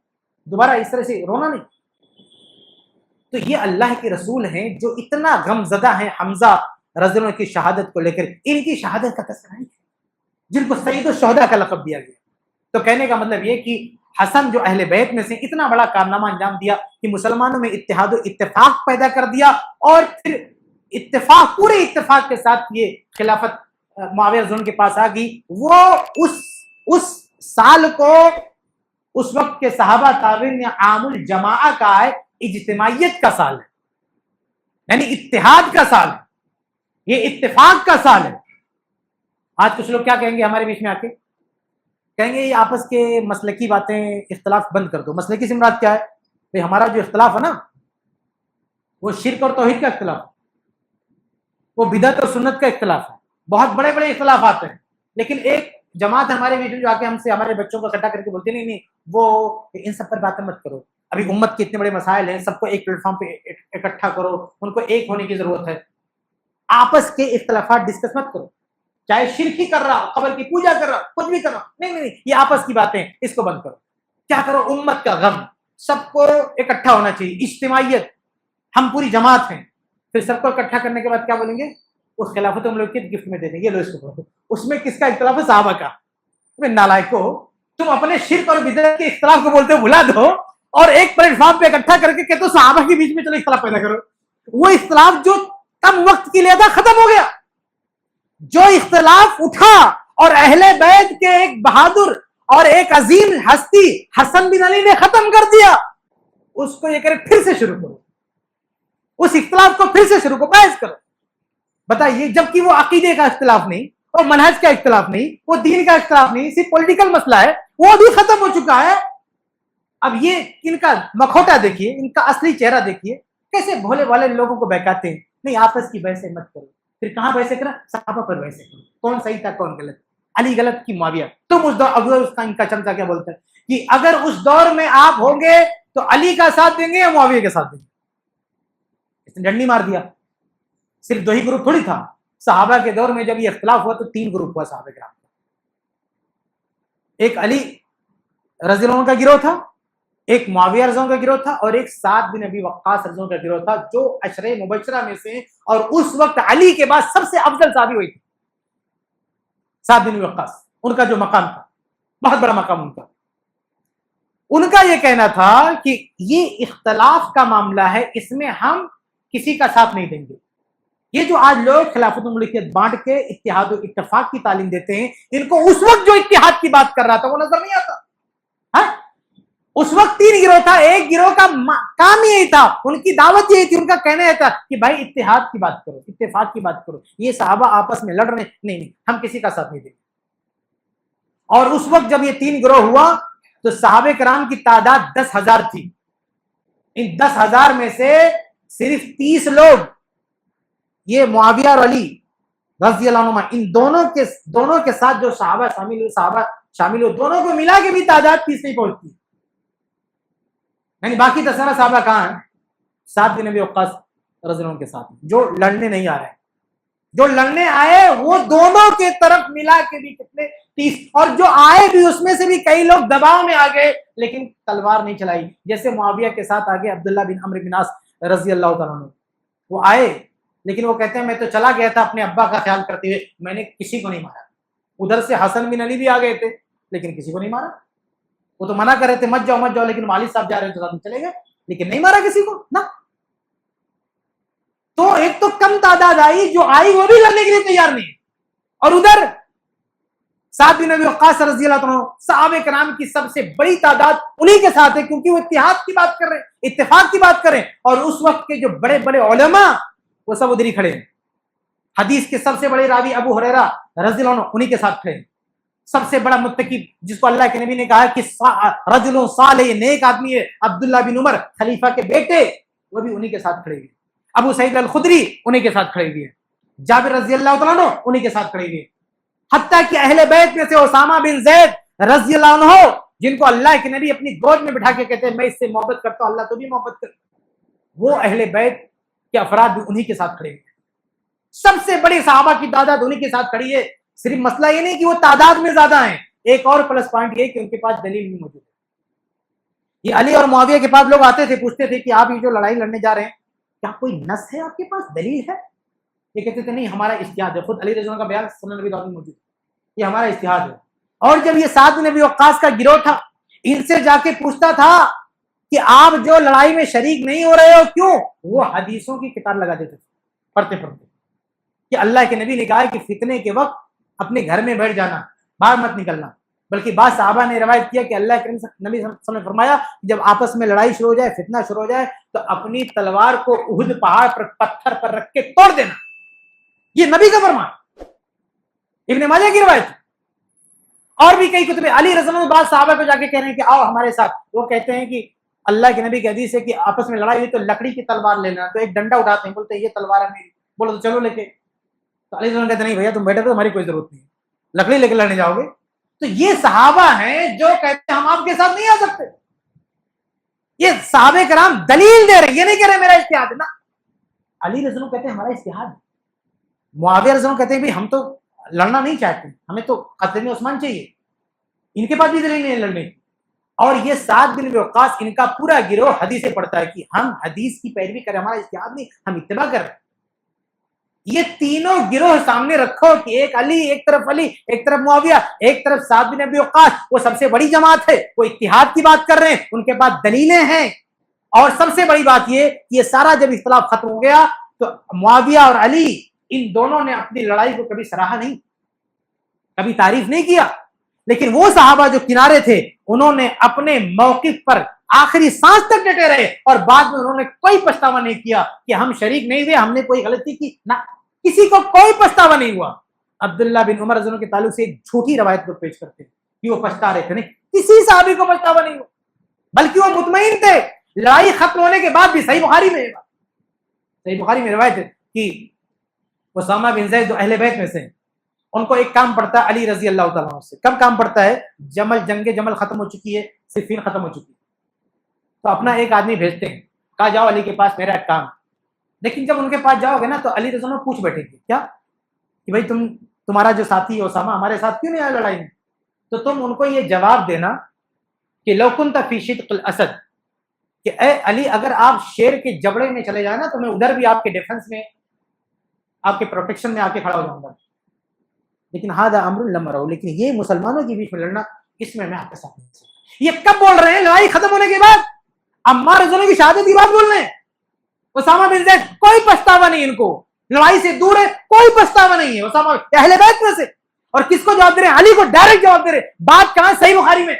دوبارہ اس طرح سے رونا نہیں. تو یہ اللہ کے رسول ہیں جو اتنا غم زدہ ہیں حمزہ رضی اللہ عنہ کی شہادت کو لے کر. ان کی شہادت کا تذکرہ نہیں ہے، جن کو سید الشہداء کا لقب دیا گیا. تو کہنے کا مطلب یہ کہ حسن جو اہل بیت میں سے اتنا بڑا کارنامہ انجام دیا کہ مسلمانوں میں اتحاد و اتفاق پیدا کر دیا، اور پھر پورے اتفاق کے ساتھ یہ خلافت معاویہ رضی اللہ عنہ کے پاس آ گئی. وہ اس سال کو اس وقت کے صحابہ تابعین نے عام الجماعہ کا ہے، اجتماعیت کا سال ہے، یعنی اتحاد کا سال ہے، یہ اتفاق کا سال ہے. آج کچھ لوگ کیا کہیں گے ہمارے بیچ میں آ کے، کہیں گے یہ آپس کے مسلکی باتیں اختلاف بند کر دو. مسلکی سے مراد کیا ہے؟ بھئی ہمارا جو اختلاف ہے نا وہ شرک اور توحید کا اختلاف ہے، وہ بدعت اور سنت کا اختلاف ہے، بہت بڑے بڑے اختلافات ہیں. لیکن ایک جماعت ہمارے بیچ میں جو آ کے ہم سے ہمارے بچوں کو اکٹھا کر کے بولتے نہیں وہ ان سب پر باتیں مت کرو، ابھی امت کے اتنے بڑے مسائل ہیں، سب کو ایک پلیٹ فارم پہ اکٹھا کرو، ان کو ایک ہونے کی ضرورت ہے. آپس کے اختلافات ڈسکس مت کرو، چاہے شرک ہی کر رہا، قبر کی پوجا کر رہا، کچھ بھی کر رہا، نہیں یہ آپس کی باتیں، اس کو بند کرو. کیا کرو؟ امت کا غم، سب کو اکٹھا ہونا چاہیے، اجتماعیت، ہم پوری جماعت ہیں. پھر سب کو اکٹھا کرنے کے بعد کیا بولیں گے؟ اس خلافت ہم لوگ کے گفٹ میں دے دیں گے، لو اس کو پڑھو. اس میں کس کا اختلاف ہے؟ صحابہ کا. تم نالائق ہو، تم اپنے شرک اور بدعت کے اختلاف کو بولتے بھلا دو اور ایک پلیٹ فارم پہ اکٹھا کر کے کہتے ہو صحابہ کے بیچ میں چلو اختلاف پیدا کرو. وہ اختلاف جو کم وقت کے لیے تھا ختم ہو گیا. جو اختلاف اٹھا اور اہل بیت کے ایک بہادر اور ایک عظیم ہستی حسن بن علی نے ختم کر دیا، اس کو یہ کرے پھر سے شروع کرو، اس اختلاف کو پھر سے شروع کرو، بحث کرو. بتائیے، جبکہ وہ عقیدے کا اختلاف نہیں، وہ منہج کا اختلاف نہیں، وہ دین کا اختلاف نہیں، صرف پولیٹیکل مسئلہ ہے، وہ بھی ختم ہو چکا ہے. اب یہ ان کا مکھوٹا دیکھیے، ان کا اصلی چہرہ دیکھیے، کیسے بھولے والے لوگوں کو بہکاتے ہیں. نہیں آپس کی بحثیں مت کرو. پھر کہاں بحثیں کرا؟ صحابہ پر بحثیں کرو، کون صحیح تھا کون غلط. علی غلط کی معاویہ. تم اس دور اگر اس کا ان کا چمچا کیا بولتا ہے کہ اگر اس دور میں آپ ہوں گے تو علی کا ساتھ دیں گے یا معاویہ کے ساتھ دیں گے. اس نے ڈنڈی مار دیا. صرف دو ہی گروپ تھوڑی تھا. صحابہ کے دور میں جب یہ اختلاف ہوا تو 3 گروپ ہوا صحابہ کرام. ایک علی رضی اللہ عنہ کا گروہ تھا، ایک معاویہ رضی اللہ عنہ کا گروہ تھا، اور ایک سعد بن ابی وقاص رضی اللہ عنہ کا گروہ تھا، جو عشرہ مبشرہ میں سے اور اس وقت علی کے بعد سب سے افضل صحابی ہوئی تھی. سعد بن ابی وقاص، ان کا جو مقام تھا بہت بڑا مقام ان کا. ان کا یہ کہنا تھا کہ یہ اختلاف کا معاملہ ہے، اس میں ہم کسی کا ساتھ نہیں دیں گے. یہ جو آج لوگ خلافت الملکیت بانٹ کے اتحاد و اتفاق کی تعلیم دیتے ہیں، ان کو اس وقت جو اتحاد کی بات کر رہا تھا وہ نظر نہیں آتا. ہاں اس وقت 3 گروہ تھا، ایک گروہ کا کام یہی تھا، ان کی دعوت یہی تھی، ان کا کہنا یہ تھا کہ بھائی اتحاد کی بات کرو، اتفاق کی بات کرو، یہ صحابہ آپس میں لڑ رہے نہیں، ہم کسی کا ساتھ نہیں دیں گے۔ اور اس وقت جب یہ 3 گروہ ہوا تو صحابہ کرام کی تعداد 10,000 تھی، ان 10,000 میں سے صرف 30 لوگ، یہ معاویہ اور علی رضی اللہ عنہما، ان دونوں کے ساتھ جو صحابہ شامل ہوئے، دونوں کو ملا کے بھی تعداد 30 نہیں پہنچتی، یعنی باقی 10 صحابہ کہاں ہیں؟ سعد بن ابی وقاص رضی اللہ عنہ کے ساتھ، جو لڑنے نہیں آ رہے، جو لڑنے آئے وہ دونوں کے طرف ملا کے بھی کتنے 30، اور جو آئے بھی اس میں سے بھی کئی لوگ دباؤ میں آ گئے لیکن تلوار نہیں چلائی، جیسے معاویہ کے ساتھ آگے عبداللہ بن عمرو بن عاص رضی اللہ تعالیٰ عنہ، وہ آئے لیکن وہ کہتے ہیں میں تو چلا گیا تھا اپنے ابا کا خیال کرتے ہوئے، میں نے کسی کو نہیں مارا۔ ادھر سے حسن بن علی بھی آ گئے تھے لیکن کسی کو نہیں مارا، وہ تو منع کر رہے تھے مت جاؤ، لیکن والد صاحب جا رہے تھے تو چلے گئے لیکن نہیں مارا کسی کو نا۔ تو ایک تو کم تعداد آئی، جو آئی وہ بھی لڑنے کے لیے تیار نہیں، اور ادھر سعد بن ابی وقاص رضی اللہ عنہ صحابہ کرام کی سب سے بڑی تعداد انہی کے ساتھ ہے، کیونکہ وہ اتحاد کی بات کر رہے ہیں، اتفاق کی بات کر رہے ہیں، اور اس وقت کے جو بڑے بڑے علماء وہ سب ادھر ہی کھڑے ہیں، حدیث کے سب سے بڑے راوی ابو ہریرہ رضی اللہ عنہ انہی کے ساتھ کھڑے ہیں، سب سے بڑا متقی جس کو اللہ کے نبی نے کہا کہ رجل صالح، نیک آدمی ہے، عبداللہ بن عمر خلیفہ کے بیٹے، وہ بھی انہی کے ساتھ کھڑے ہوئے، ابو سعید الخدری انہی کے ساتھ کھڑے ہوئے ہیں، جابر رضی اللہ تعالیٰ عنہ انہی کے ساتھ کھڑے ہوئے ہیں، حتیٰ کہ اہل بیت میں سے اسامہ بن زید رضی اللہ عنہ، جن کو اللہ کے نبی اپنی گود میں بٹھا کے کہتے ہیں میں اس سے محبت کرتا ہوں، اللہ تو بھی محبت کرتا، وہ اہل بیت کے افراد بھی انہی کے ساتھ کھڑے ہوئے ہیں، سب سے بڑی صحابہ کی تعداد انہی کے ساتھ کھڑی ہے۔ صرف مسئلہ یہ نہیں کہ وہ تعداد میں زیادہ ہیں، ایک اور پلس پوائنٹ یہ کہ ان کے پاس دلیل نہیں موجود ہے۔ یہ علی اور معاویہ کے پاس لوگ آتے تھے، پوچھتے تھے کہ آپ یہ جو لڑائی لڑنے جا رہے ہیں کیا کوئی نص ہے، آپ کے پاس دلیل ہے؟ یہ کہتے تھے نہیں ہمارا اجتہاد ہے، خود علی رضی اللہ عنہ کا بیان سنن نبی داؤد میں موجود ہے، یہ ہمارا اجتہاد ہے۔ اور جب یہ سعد بن ابی وقاص کا گروہ تھا، ان سے جا کے پوچھتا تھا کہ آپ جو لڑائی میں شریک نہیں ہو رہے ہو کیوں؟ وہ حدیثوں کی کتاب لگا دیتے تھے پڑھتے پڑھتے کہ اللہ کے نبی نے کہا کہ فتنے کے وقت اپنے گھر میں بیٹھ جانا، باہر مت نکلنا، بلکہ بعض صحابہ نے روایت کیا کہ اللہ کے نبی صلی اللہ علیہ وسلم نے فرمایا جب آپس میں لڑائی شروع ہو جائے، فتنہ شروع ہو جائے تو اپنی تلوار کو احد پہاڑ پر پتھر پر رکھ کے توڑ دینا، یہ نبی کا فرمان، ابن ماجہ کی روایت۔ اور بھی کئی کتب، علی رضی اللہ عنہ بعض صحابہ کو جا کے کہہ رہے ہیں کہ آؤ ہمارے ساتھ، وہ کہتے ہیں کہ اللہ کے نبی کی حدیث ہے کہ آپس میں لڑائی ہوئی تو لکڑی کی تلوار لینا، تو ایک ڈنڈا اٹھاتے ہیں، بولتے ہیں یہ تلوار ہے میری، بولو تو چلو لے کے، تو علی رضی اللہ عنہ کہتے ہیں نہیں بھیا تم بیٹھے تو ہماری کوئی ضرورت نہیں، لکڑی لے کے لڑنے جاؤ گے؟ تو یہ صحابہ ہیں جو کہتے ہیں ہم آپ کے ساتھ نہیں آ سکتے، یہ صحابہ کرام دلیل دے رہے ہیں، یہ نہیں کہہ رہے میرا اجتہاد ہے نا، علی رضی اللہ عنہ کہتے ہیں ہمارا اجتہاد ہے، معاویہ رضی اللہ عنہ کہتے ہیں ہم تو لڑنا نہیں چاہتے، ہمیں تو قتل عثمان چاہیے، ان کے پاس بھی دلیل نہیں ہے لڑنے کی۔ اور یہ سعد بن ابی وقاص ان کا پورا گروہ حدیثیں پڑھتا ہے کہ ہم حدیث کی پیروی کریں، ہمارا اجتہاد نہیں، ہم اتباع کر رہے ہیں۔ یہ تینوں گروہ سامنے رکھو کہ ایک علی، ایک طرف معاویہ، ایک طرف سعد بن ابی وقاص، وہ سب سے بڑی جماعت ہے، وہ اتحاد کی بات کر رہے ہیں، ان کے پاس دلیلیں ہیں، اور سب سے بڑی بات یہ سارا جب اختلاف ختم ہو گیا تو معاویہ اور علی ان دونوں نے اپنی لڑائی کو کبھی سراہا نہیں، کبھی تعریف نہیں کیا، لیکن وہ صحابہ جو کنارے تھے انہوں نے اپنے موقف پر آخری سانس تک ڈٹے رہے، اور بعد میں انہوں نے کوئی پچھتاوا نہیں کیا کہ ہم شریک نہیں ہوئے، ہم نے کوئی غلطی کی، نہ کسی کو کوئی پچھتاوا نہیں ہوا۔ عبداللہ بن عمر رضی اللہ عنہ کے تعلق سے ایک جھوٹی روایت کو پیش کرتے ہیں کہ وہ پچھتا رہے تھے، نہیں، کسی صحابی کو پچھتاوا نہیں ہوا، بلکہ وہ مطمئن تھے۔ لڑائی ختم ہونے کے بعد بھی صحیح بخاری میں روایت ہے کہ اسامہ بن زید جو اہل بیت میں سے ان کو ایک کام پڑتا ہے علی رضی اللہ تعالیٰ عنہ سے، کم کام پڑتا ہے، جنگ جمل ختم ہو چکی ہے، صفین ختم ہو چکی ہے، تو اپنا ایک آدمی بھیجتے ہیں، کہا جاؤ علی کے پاس میرا ایک کام، لیکن جب ان کے پاس جاؤ گے نا تو علی رضی اللہ عنہ پوچھ بیٹھے گے کیا کہ بھائی تمہارا جو ساتھی ہے اسامہ ہمارے ساتھ کیوں نہیں آیا لڑائی میں؟ تو تم ان کو یہ جواب دینا کہ لو کنت فی شدق الاسد، کہ اے علی اگر آپ شیر کے جبڑے میں چلے جائیں نا تو میں ادھر بھی آپ کے ڈیفنس میں، آپ کے پروٹیکشن میں آ کے کھڑا ہو جاؤں گا، لیکن ہذا امر لم ارہ، لیکن یہ مسلمانوں کے بیچ میں لڑنا، اس میں آپ کے ساتھ نہیں۔ یہ کب بول رہے ہیں؟ لڑائی ختم ہونے کے بعد، عمار رضی اللہ عنہ کی شہادت کی بات بول رہے ہیں۔ اسامہ بن زید کوئی پچھتاوا نہیں، ان کو لڑائی سے دور ہے، کوئی پچھتاوا نہیں ہے، اسامہ اہل بیت میں سے، اور کس کو جواب دے رہے ہیں؟ علی کو ڈائریکٹ جواب دے رہے ہیں۔ بات کہاں؟ صحیح بخاری میں،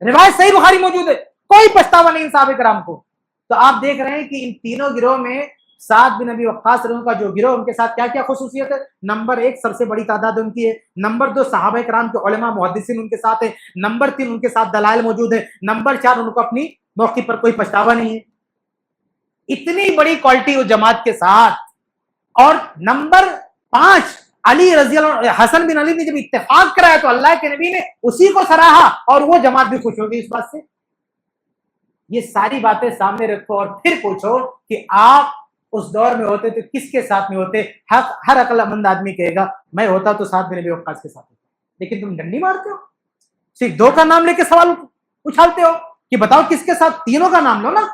روایت صحیح بخاری موجود ہے، کوئی پچھتاوا نہیں ان صحابہ کرام کو. تو آپ دیکھ رہے ہیں کہ ان تینوں گروہ میں سعد بن ابی وقاص رضی اللہ عنہ کا جو گروہ، ان کے ساتھ کیا کیا خصوصیت ہے؟ نمبر ایک، سب سے بڑی تعداد ان کی ہے. نمبر دو، صحابہ کرام کے علماء محدثین ان کے ساتھ ہیں. نمبر تین، ان کے ساتھ دلائل موجود ہے. نمبر چار، ان کو اپنی موقع پر کوئی پچھتاوا نہیں ہے. اتنی بڑی کوالٹی وہ جماعت کے ساتھ. اور نمبر پانچ، علی رضی اللہ عنہ، حسن بن علی نے جب اتفاق کرایا تو اللہ کے نبی نے اسی کو سراہا اور وہ جماعت بھی خوش ہو گئی اس بات سے. یہ ساری باتیں سامنے رکھو اور پھر پوچھو کہ آپ اس دور میں ہوتے تو کس کے ساتھ میں ہوتے؟ ہر عقل مند آدمی کہے گا میں ہوتا تو سعد بن ابی وقاص کے ساتھ ہوتا. لیکن تم ڈنڈی مارتے ہو، صرف دو کا نام لے کے سوال اچھالتے ہو کہ بتاؤ کس کے ساتھ. تینوں کا نام لو نا،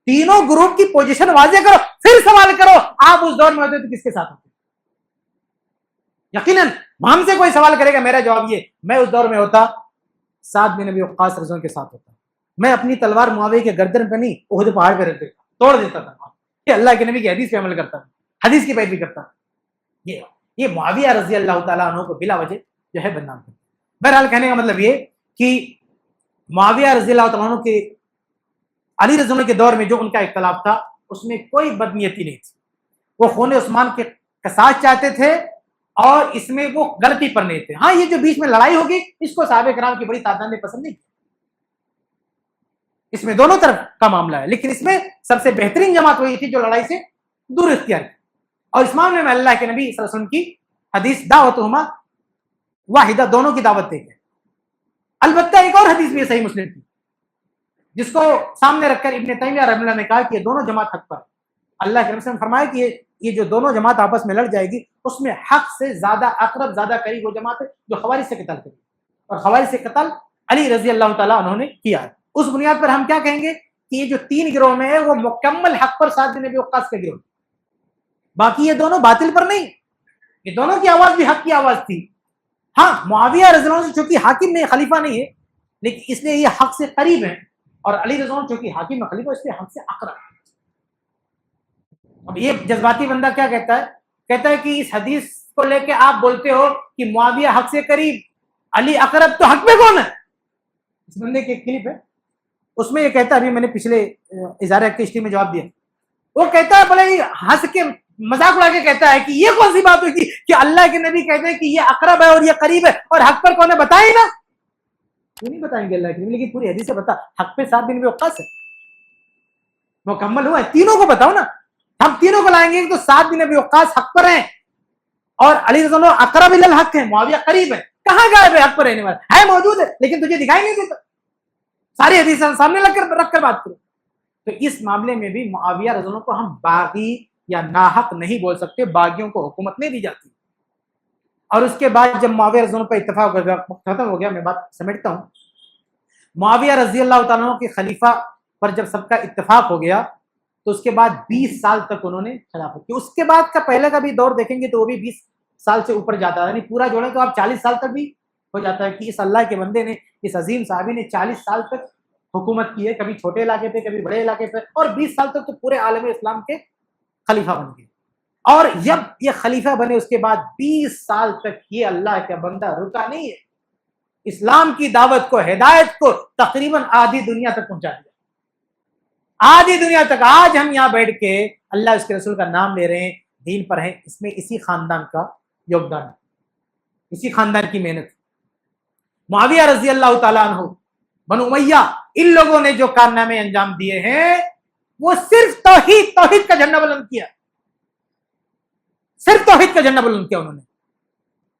تینوں گروپ کی پوزیشن واضح کرو، پھر سوال کرو آپ اس دور میں ہوتے تو کس کے ساتھ ہوتے. یقیناً ہم سے کوئی سوال کرے گا، میرا جواب یہ، میں اس دور میں ہوتا سعد بن ابی وقاص رضی اللہ عنہ کے ساتھ ہوتا. میں اپنی تلوار معاویہ کے گردن پہ نہیں، احد پہاڑ پہ رکھ دیتا، توڑ دیتا تھا. کہ اللہ کے نبی کی حدیث پہ عمل کرتا، حدیث کی پیروی کرتا. یہ معاویہ رضی اللہ تعالیٰ عنہ کو بلا وجہ جو ہے بدنام کرتا. بہرحال کہنے کا مطلب یہ کہ معاویہ رضی اللہ تعالیٰ عنہ کے علی رضی اللہ عنہ کے دور میں جو ان کا اختلاف تھا اس میں کوئی بدنیتی نہیں تھی. وہ خون عثمان کے قصاص چاہتے تھے اور اس میں وہ غلطی پر نہیں تھے. ہاں، یہ جو بیچ میں لڑائی ہوگی اس کو صحابہ کرام کی بڑی تعداد نے پسند نہیں کی. اس میں دونوں طرف کا معاملہ ہے، لیکن اس میں سب سے بہترین جماعت وہی تھی جو لڑائی سے دور اختیار کی. اور اس معاملے میں اللہ کے نبی صلی اللہ علیہ وسلم کی حدیث دعوتہما واحدہ، دونوں کی دعوت دے گئے. البتہ ایک اور حدیث بھی صحیح مسلم کی جس کو سامنے رکھ کر ابن تیمیہ رحمہ اللہ نے کہا کہ یہ دونوں جماعت حق پر. اللہ کے نبی نے فرمایا کہ یہ جو دونوں جماعت آپس میں لڑ جائے گی اس میں حق سے زیادہ اقرب، زیادہ قریب وہ جماعت ہے جو خوارج سے قتال کرے. اور خوارج سے قتال علی رضی اللہ تعالیٰ عنہ نے کیا ہے. اس بنیاد پر ہم کیا کہیں گے کہ یہ جو تین گروہ میں ہے وہ مکمل حق پر سعد بن ابی وقاص کا گروہ. باقی یہ دونوں باطل پر نہیں، یہ دونوں کی آواز بھی حق کی آواز تھی. ہاں، معاویہ رضی اللہ عنہ چونکہ حاکم میں خلیفہ نہیں ہے لیکن اس لیے یہ حق سے قریب ہیں، اور علی رضی اللہ عنہ چونکہ حاکم میں خلیفہ اس لیے حق سے اقرب. اب یہ جذباتی بندہ کیا کہتا ہے؟ کہتا ہے کہ اس حدیث کو لے کے آپ بولتے ہو کہ معاویہ حق سے قریب، علی اقرب، تو حق میں کون ہے؟ اس بندے کی ایک کلپ ہے، اس میں یہ کہتا ہے، ابھی میں نے پچھلے اظہار حق کی اشتہار میں جواب دیا، وہ کہتا ہے بڑے ہنس کے مذاق اڑا کے کہتا ہے کہ یہ کون سی بات ہوئی کہ اللہ کے نبی کہتے ہیں کہ یہ اقرب ہے اور یہ قریب ہے اور حق پر کون ہے؟ بتائیں نا. کیوں نہیں بتائیں گے اللہ کے نبی؟ لیکن پوری حدیث سے بتا، حق پہ سعد بن ابی وقاص ہے، مکمل ہوا ہے. تینوں کو بتاؤ نا، ہم تینوں کو لائیں گے تو سعد بن ابی وقاص حق پر ہیں اور علی رضی اللہ عنہ اقرب الی الحق ہے، معاویہ قریب ہے. کہاں غائب ہے حق پر رہنے والا؟ ہے موجود ہے لیکن تجھے دکھائی نہیں دیتا. ساری حدیث سامنے رکھ کر بات کرو. تو اس معاملے میں بھی معاویہ رضی اللہ عنہ کو ہم باغی یا ناحق نہیں بول سکتے، باغیوں کو حکومت نہیں دی جاتی. اور اس کے بعد جب معاویہ رضی اللہ عنہ پر اتفاق ختم ہو گیا، میں بات سمیٹتا ہوں. معاویہ رضی اللہ تعالیٰ عنہ کے خلیفہ پر جب سب کا اتفاق ہو گیا تو اس کے بعد 20 سال تک انہوں نے خلافت کی. اس کے بعد کا پہلے کا بھی دور دیکھیں گے تو وہ بھی 20 سال سے اوپر جاتا ہے، یعنی پورا جوڑیں تو آپ 40 سال تک بھی ہو جاتا ہے کہ اس اللہ کے بندے نے، اس عظیم صحابی نے 40 سال تک حکومت کی ہے، کبھی چھوٹے علاقے پہ کبھی بڑے علاقے پہ، اور 20 سال تک تو پورے عالم اسلام کے خلیفہ بن گئے. اور جب یہ خلیفہ بنے اس کے بعد 20 سال تک یہ اللہ کا بندہ رکا نہیں ہے، اسلام کی دعوت کو، ہدایت کو تقریباً آدھی دنیا تک پہنچا دیا. آدھی دنیا تک. آج ہم یہاں بیٹھ کے اللہ اس کے رسول کا نام لے رہے ہیں، دین پر ہیں، اس میں اسی خاندان کا یوگدان ہے، اسی خاندان کی محنت. معاویہ رضی اللہ تعالیٰ عنہ، بنو امیہ، ان لوگوں نے جو کارنامے انجام دیے ہیں وہ صرف توحید کا جھنڈا بلند کیا، صرف توحید کا جھنڈا بلند کیا انہوں نے.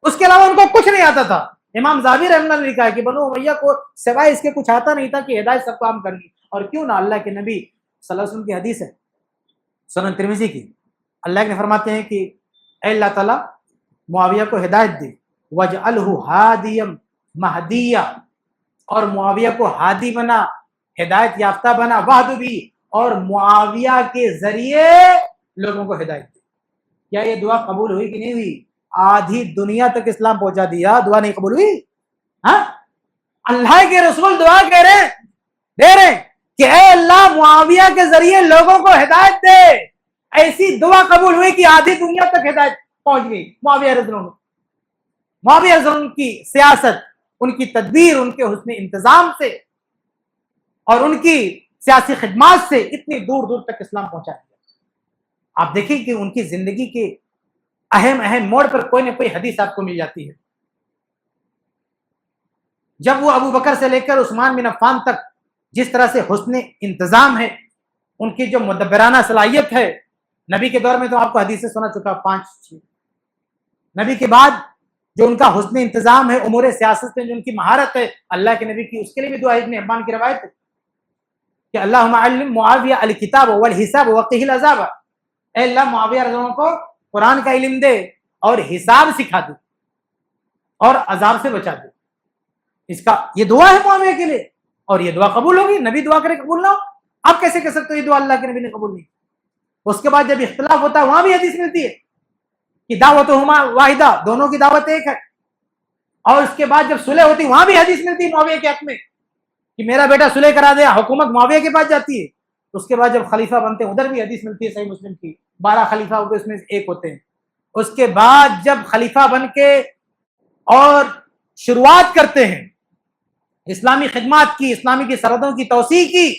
اس کے علاوہ ان کو کچھ نہیں آتا تھا. امام ذہبی رحمہ اللہ نے لکھا ہے کہ بنو امیہ کو سوائے اس کے کچھ آتا نہیں تھا کہ ہدایت سب کو عام کرنی. اور کیوں نہ، اللہ کے نبی صلی اللہ علیہ وسلم کی حدیث ہے سنن ترمذی کی، اللہ کے فرماتے ہیں کہ اے اللہ تعالیٰ معاویہ کو ہدایت دے، وجعلہ ہادیا مہدیا، اور معاویہ کو ہادی بنا، ہدایت یافتہ بنا، وحد بھی، اور معاویہ کے ذریعے لوگوں کو ہدایت دے. کیا یہ دعا قبول ہوئی کہ نہیں ہوئی؟ آدھی دنیا تک اسلام پہنچا دیا، دعا نہیں قبول ہوئی؟ ہاں، اللہ کے رسول دعا کہہ رہے دے رہے کہ اے اللہ معاویہ کے ذریعے لوگوں کو ہدایت دے. ایسی دعا قبول ہوئی کہ آدھی دنیا تک ہدایت پہنچ گئی معاویہ رضی اللہ عنہ. معاویہ رضی اللہ عنہ کی سیاست، ان کی تدبیر، ان کے حسن انتظام سے اور ان کی سیاسی خدمات سے اتنی دور دور تک اسلام پہنچا دیا۔ آپ دیکھیں کہ ان کی زندگی کے اہم اہم موڑ پر کوئی نہ کوئی حدیث آپ کو مل جاتی ہے۔ جب وہ ابو بکر سے لے کر عثمان بن عفان تک جس طرح سے حسن انتظام ہے، ان کی جو مدبرانہ صلاحیت ہے، نبی کے دور میں تو آپ کو حدیثیں سنا چکا 5-6، نبی کے بعد جو ان کا حسن انتظام ہے، امور سیاست میں جو ان کی مہارت ہے، اللہ کے نبی کی اس کے لیے بھی دعا ابن حبان کی روایت ہے کہ اللہم علم معاویہ الکتاب والحساب وقہ العذاب، اے اللہ معاویہ رضی اللہ عنہ کو قرآن کا علم دے اور حساب سکھا دے اور عذاب سے بچا دے۔ اس کا یہ دعا ہے معاویہ کے لیے، اور یہ دعا قبول ہوگی، نبی دعا کرے قبول نہ ہو؟ آپ کیسے کہہ سکتے ہو یہ دعا اللہ کے نبی نے قبول نہیں؟ اس کے بعد جب اختلاف ہوتا ہے وہاں بھی حدیث ملتی ہے کہ دعوتہما واحدہ، دونوں کی دعوت ایک ہے، اور اس کے بعد جب صلح ہوتی وہاں بھی حدیث ملتی ہے معاویہ کے حق میں کہ میرا بیٹا صلح کرا دیا، حکومت معاویہ کے پاس جاتی ہے۔ اس کے بعد جب خلیفہ بنتے ہیں ادھر بھی حدیث ملتی ہے صحیح مسلم کی، 12 خلیفہ ہوتے اس میں ایک ہوتے ہیں۔ اس کے بعد جب خلیفہ بن کے اور شروعات کرتے ہیں اسلامی خدمات کی، اسلامی کی سرحدوں کی توسیع کی،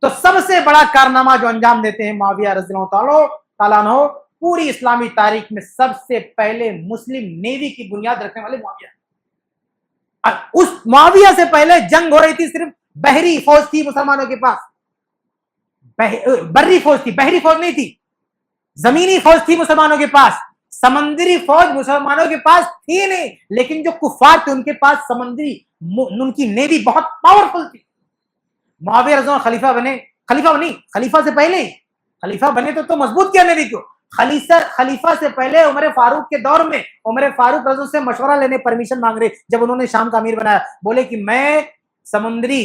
تو سب سے بڑا کارنامہ جو انجام دیتے ہیں معاویہ رضی اللہ تعالیٰ عنہ، پوری اسلامی تاریخ میں سب سے پہلے مسلم نیوی کی بنیاد رکھنے والے معاویہ۔ اس معاویہ سے پہلے جنگ ہو رہی تھی، صرف بحری فوج تھی مسلمانوں کے پاس، بری فوج تھی، بحری فوج نہیں تھی، زمینی فوج تھی مسلمانوں کے پاس، سمندری فوج مسلمانوں کے پاس تھی نہیں، لیکن جو کفار تھے ان کے پاس سمندری ان کی نیوی بہت پاورفل تھی۔ معاویہ رضی اللہ خلیفہ بنے، خلیفہ نہیں، خلیفہ سے پہلے ہی خلیفہ بنے تو مضبوط کیا نیوی کو۔ خلیفہ سے پہلے عمر فاروق کے دور میں عمر فاروق رضی اللہ سے مشورہ لینے پرمیشن مانگ رہے جب انہوں نے شام کا امیر بنایا، بولے کہ میں سمندری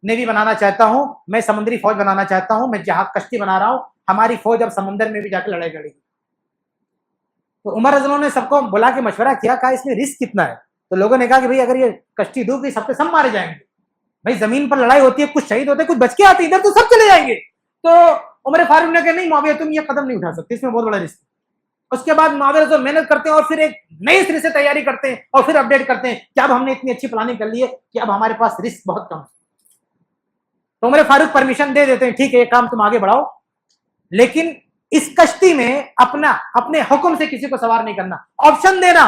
نیوی بنانا چاہتا ہوں، میں سمندری فوج بنانا چاہتا ہوں، میں جہاز کشتی بنا رہا ہوں، ہماری فوج اب سمندر میں بھی جا کے لڑائی لڑے گی۔ تو عمر رضی اللہ نے سب کو بلا کے مشورہ کیا، کہا اس میں رسک کتنا ہے؟ تو لوگوں نے کہا کہ بھائی اگر یہ کشتی ڈوب گئی سب کے سب مارے جائیں گے، بھائی زمین پر لڑائی ہوتی ہے، کچھ شہید ہوتے ہیں، کچھ بچ کے آتے ہیں، ادھر تو سب چلے جائیں گے۔ تو عمر فاروق نے کہا نہیں معاویہ تم یہ قدم نہیں اٹھا سکتے، اس میں بہت بڑا رسک ہے۔ اس کے بعد معاویہ رضی اللہ محنت کرتے ہیں اور پھر ایک نئے سرے سے تیاری کرتے ہیں اور پھر اپڈیٹ کرتے ہیں کہ اب ہم نے اتنی اچھی پلاننگ کر لی ہے کہ اب ہمارے پاس رسک بہت کم ہے۔ تو عمر فاروق پرمیشن دے دیتے ہیں، ٹھیک ہے یہ کام تم آگے بڑھاؤ، لیکن اس کشتی میں اپنے حکم سے کسی کو سوار نہیں کرنا، آپشن دینا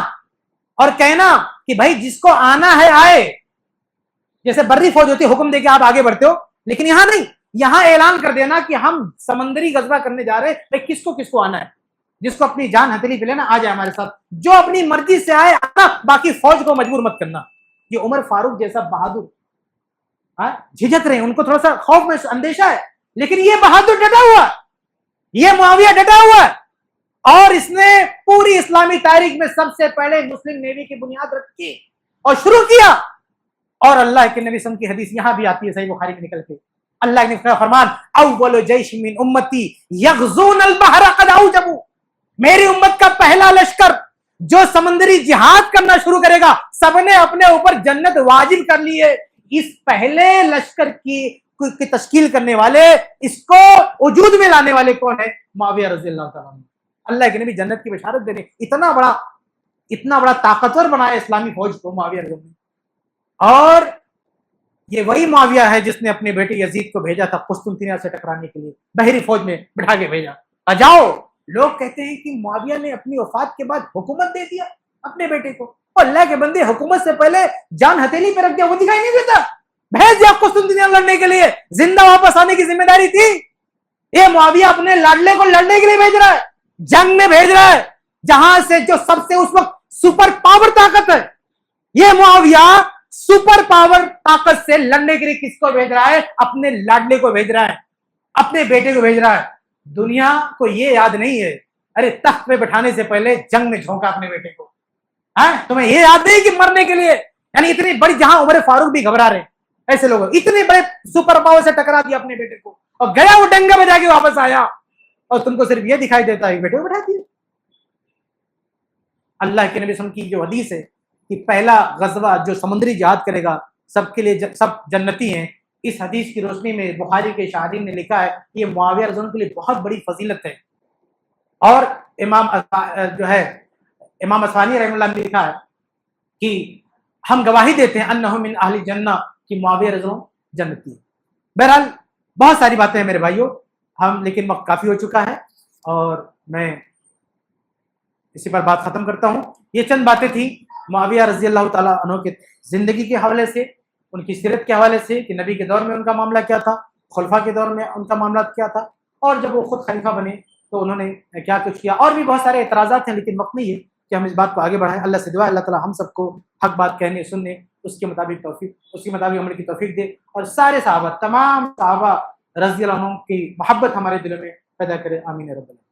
اور کہنا کہ بھائی جس کو آنا ہے آئے۔ جیسے بری فوج ہوتی ہے حکم دے کے آپ آگے بڑھتے ہو، لیکن یہاں نہیں، یہاں اعلان کر دینا کہ ہم سمندری غزوہ کرنے جا رہے ہیں، کس کو آنا ہے، جس کو اپنی جان ہتھیلی پہ لینا آ جائے ہمارے ساتھ، جو اپنی مرضی سے آئے آنا، باقی فوج کو مجبور مت کرنا۔ یہ عمر فاروق جیسا بہادر جھجک رہے ہیں، ان کو تھوڑا سا خوف میں اندیشہ ہے، لیکن یہ بہادر ڈٹا ہوا، یہ معاویہ ڈٹا ہوا ہے، اور اس نے پوری اسلامی تاریخ میں سب سے پہلے مسلم نیوی کی بنیاد رکھی اور شروع کیا۔ اور اللہ کے نبی صلی اللہ علیہ وسلم کی حدیث یہاں بھی آتی ہے صحیح بخاری میں نکل کے، اللہ نے فرمان اول جیش من امتی یغزون البحر قد اوجبوا، میری امت کا پہلا لشکر جو سمندری جہاد کرنا شروع کرے گا، سب نے اپنے اوپر جنت واجب کر لی ہے۔ اس پہلے لشکر کی تشکیل کرنے والے، اس کو وجود میں لانے والے کون ہے؟ معاویہ رضی اللہ تعالیٰ عنہ۔ اللہ کے نبی جنت کی بشارت دے رہے، اتنا بڑا طاقتور بنایا اسلامی فوج کو معاویہ رضی اللہ عنہ۔ اور یہ وہی معاویہ ہے جس نے اپنے بیٹے یزید کو بھیجا تھا قسطنطنیہ سے ٹکرانے کے لیے، بحری فوج میں بٹھا کے بھیجا، جاؤ۔ لوگ کہتے ہیں کہ معاویہ نے اپنی وفات کے بعد حکومت دے دیا اپنے بیٹے کو، اور اللہ کے بندے حکومت سے پہلے جان ہتھیلی پہ رکھ دیا، وہ دکھائی نہیں دیتا، بھیج دیا قسطنطنیہ لڑنے کے لیے، زندہ واپس آنے کی ذمہ داری تھی۔ یہ معاویہ اپنے لاڈلے کو لڑنے کے لیے بھیج رہا ہے، جنگ میں بھیج رہا ہے، جہاں سے جو سب سے اس وقت سپر پاور طاقت ہے، یہ معاویہ سپر پاور طاقت سے لڑنے کے لیے کس کو بھیج رہا ہے؟ اپنے لاڈلے کو بھیج رہا ہے، اپنے بیٹے کو بھیج رہا ہے۔ دنیا کو یہ یاد نہیں ہے، ارے تخت پہ بٹھانے سے پہلے جنگ میں جھونکا اپنے بیٹے کو، تمہیں یہ یاد نہیں کہ مرنے کے لیے، یعنی اتنی بڑی، جہاں عمر فاروق بھی گھبرا رہے، ایسے لوگ اتنے بڑے سپر پاور سے ٹکرا دیا اپنے بیٹے کو، اور گیا وہ ڈنگا بجا کے واپس آیا، اور تم کو صرف یہ دکھائی دیتا ہے بیٹے کو بٹھا دیا۔ اللہ کے نبی صلی اللہ علیہ وسلم کی جو حدیث ہے کہ پہلا غزوہ جو سمندری جہاد کرے گا سب کے لیے سب جنتی ہیں، اس حدیث کی روشنی میں بخاری کے شاہدین نے لکھا ہے کہ یہ معاویہ رضی اللہ عنہ کے لیے بہت بڑی فضیلت ہے۔ اور امام اصفہانی رحمہ اللہ نے لکھا ہے کہ ہم گواہی دیتے ہیں انہ من اہل جنہ، کہ معاویہ رضی اللہ عنہ جنتی ہے۔ بہرحال بہت ساری باتیں ہیں میرے بھائیوں، لیکن وقت کافی ہو چکا ہے اور میں اسی پر بات ختم کرتا ہوں۔ یہ چند باتیں تھیں معاویہ رضی اللہ تعالیٰ عنہ کے زندگی کے حوالے سے، ان کی سیرت کے حوالے سے کہ نبی کے دور میں ان کا معاملہ کیا تھا، خلفاء کے دور میں ان کا معاملات کیا تھا، اور جب وہ خود خلیفہ بنے تو انہوں نے کیا کچھ کیا۔ اور بھی بہت سارے اعتراضات ہیں، لیکن وقت نہیں ہے کہ ہم اس بات کو آگے بڑھائیں۔ اللہ سے دعا اللہ تعالیٰ ہم سب کو حق بات کہنے سننے اس کے مطابق عمل کی توفیق دے، اور سارے صحابہ، تمام صحابہ رضی اللہ عنہ کی محبت ہمارے دلوں میں پیدا کرے، آمین رب العالمین۔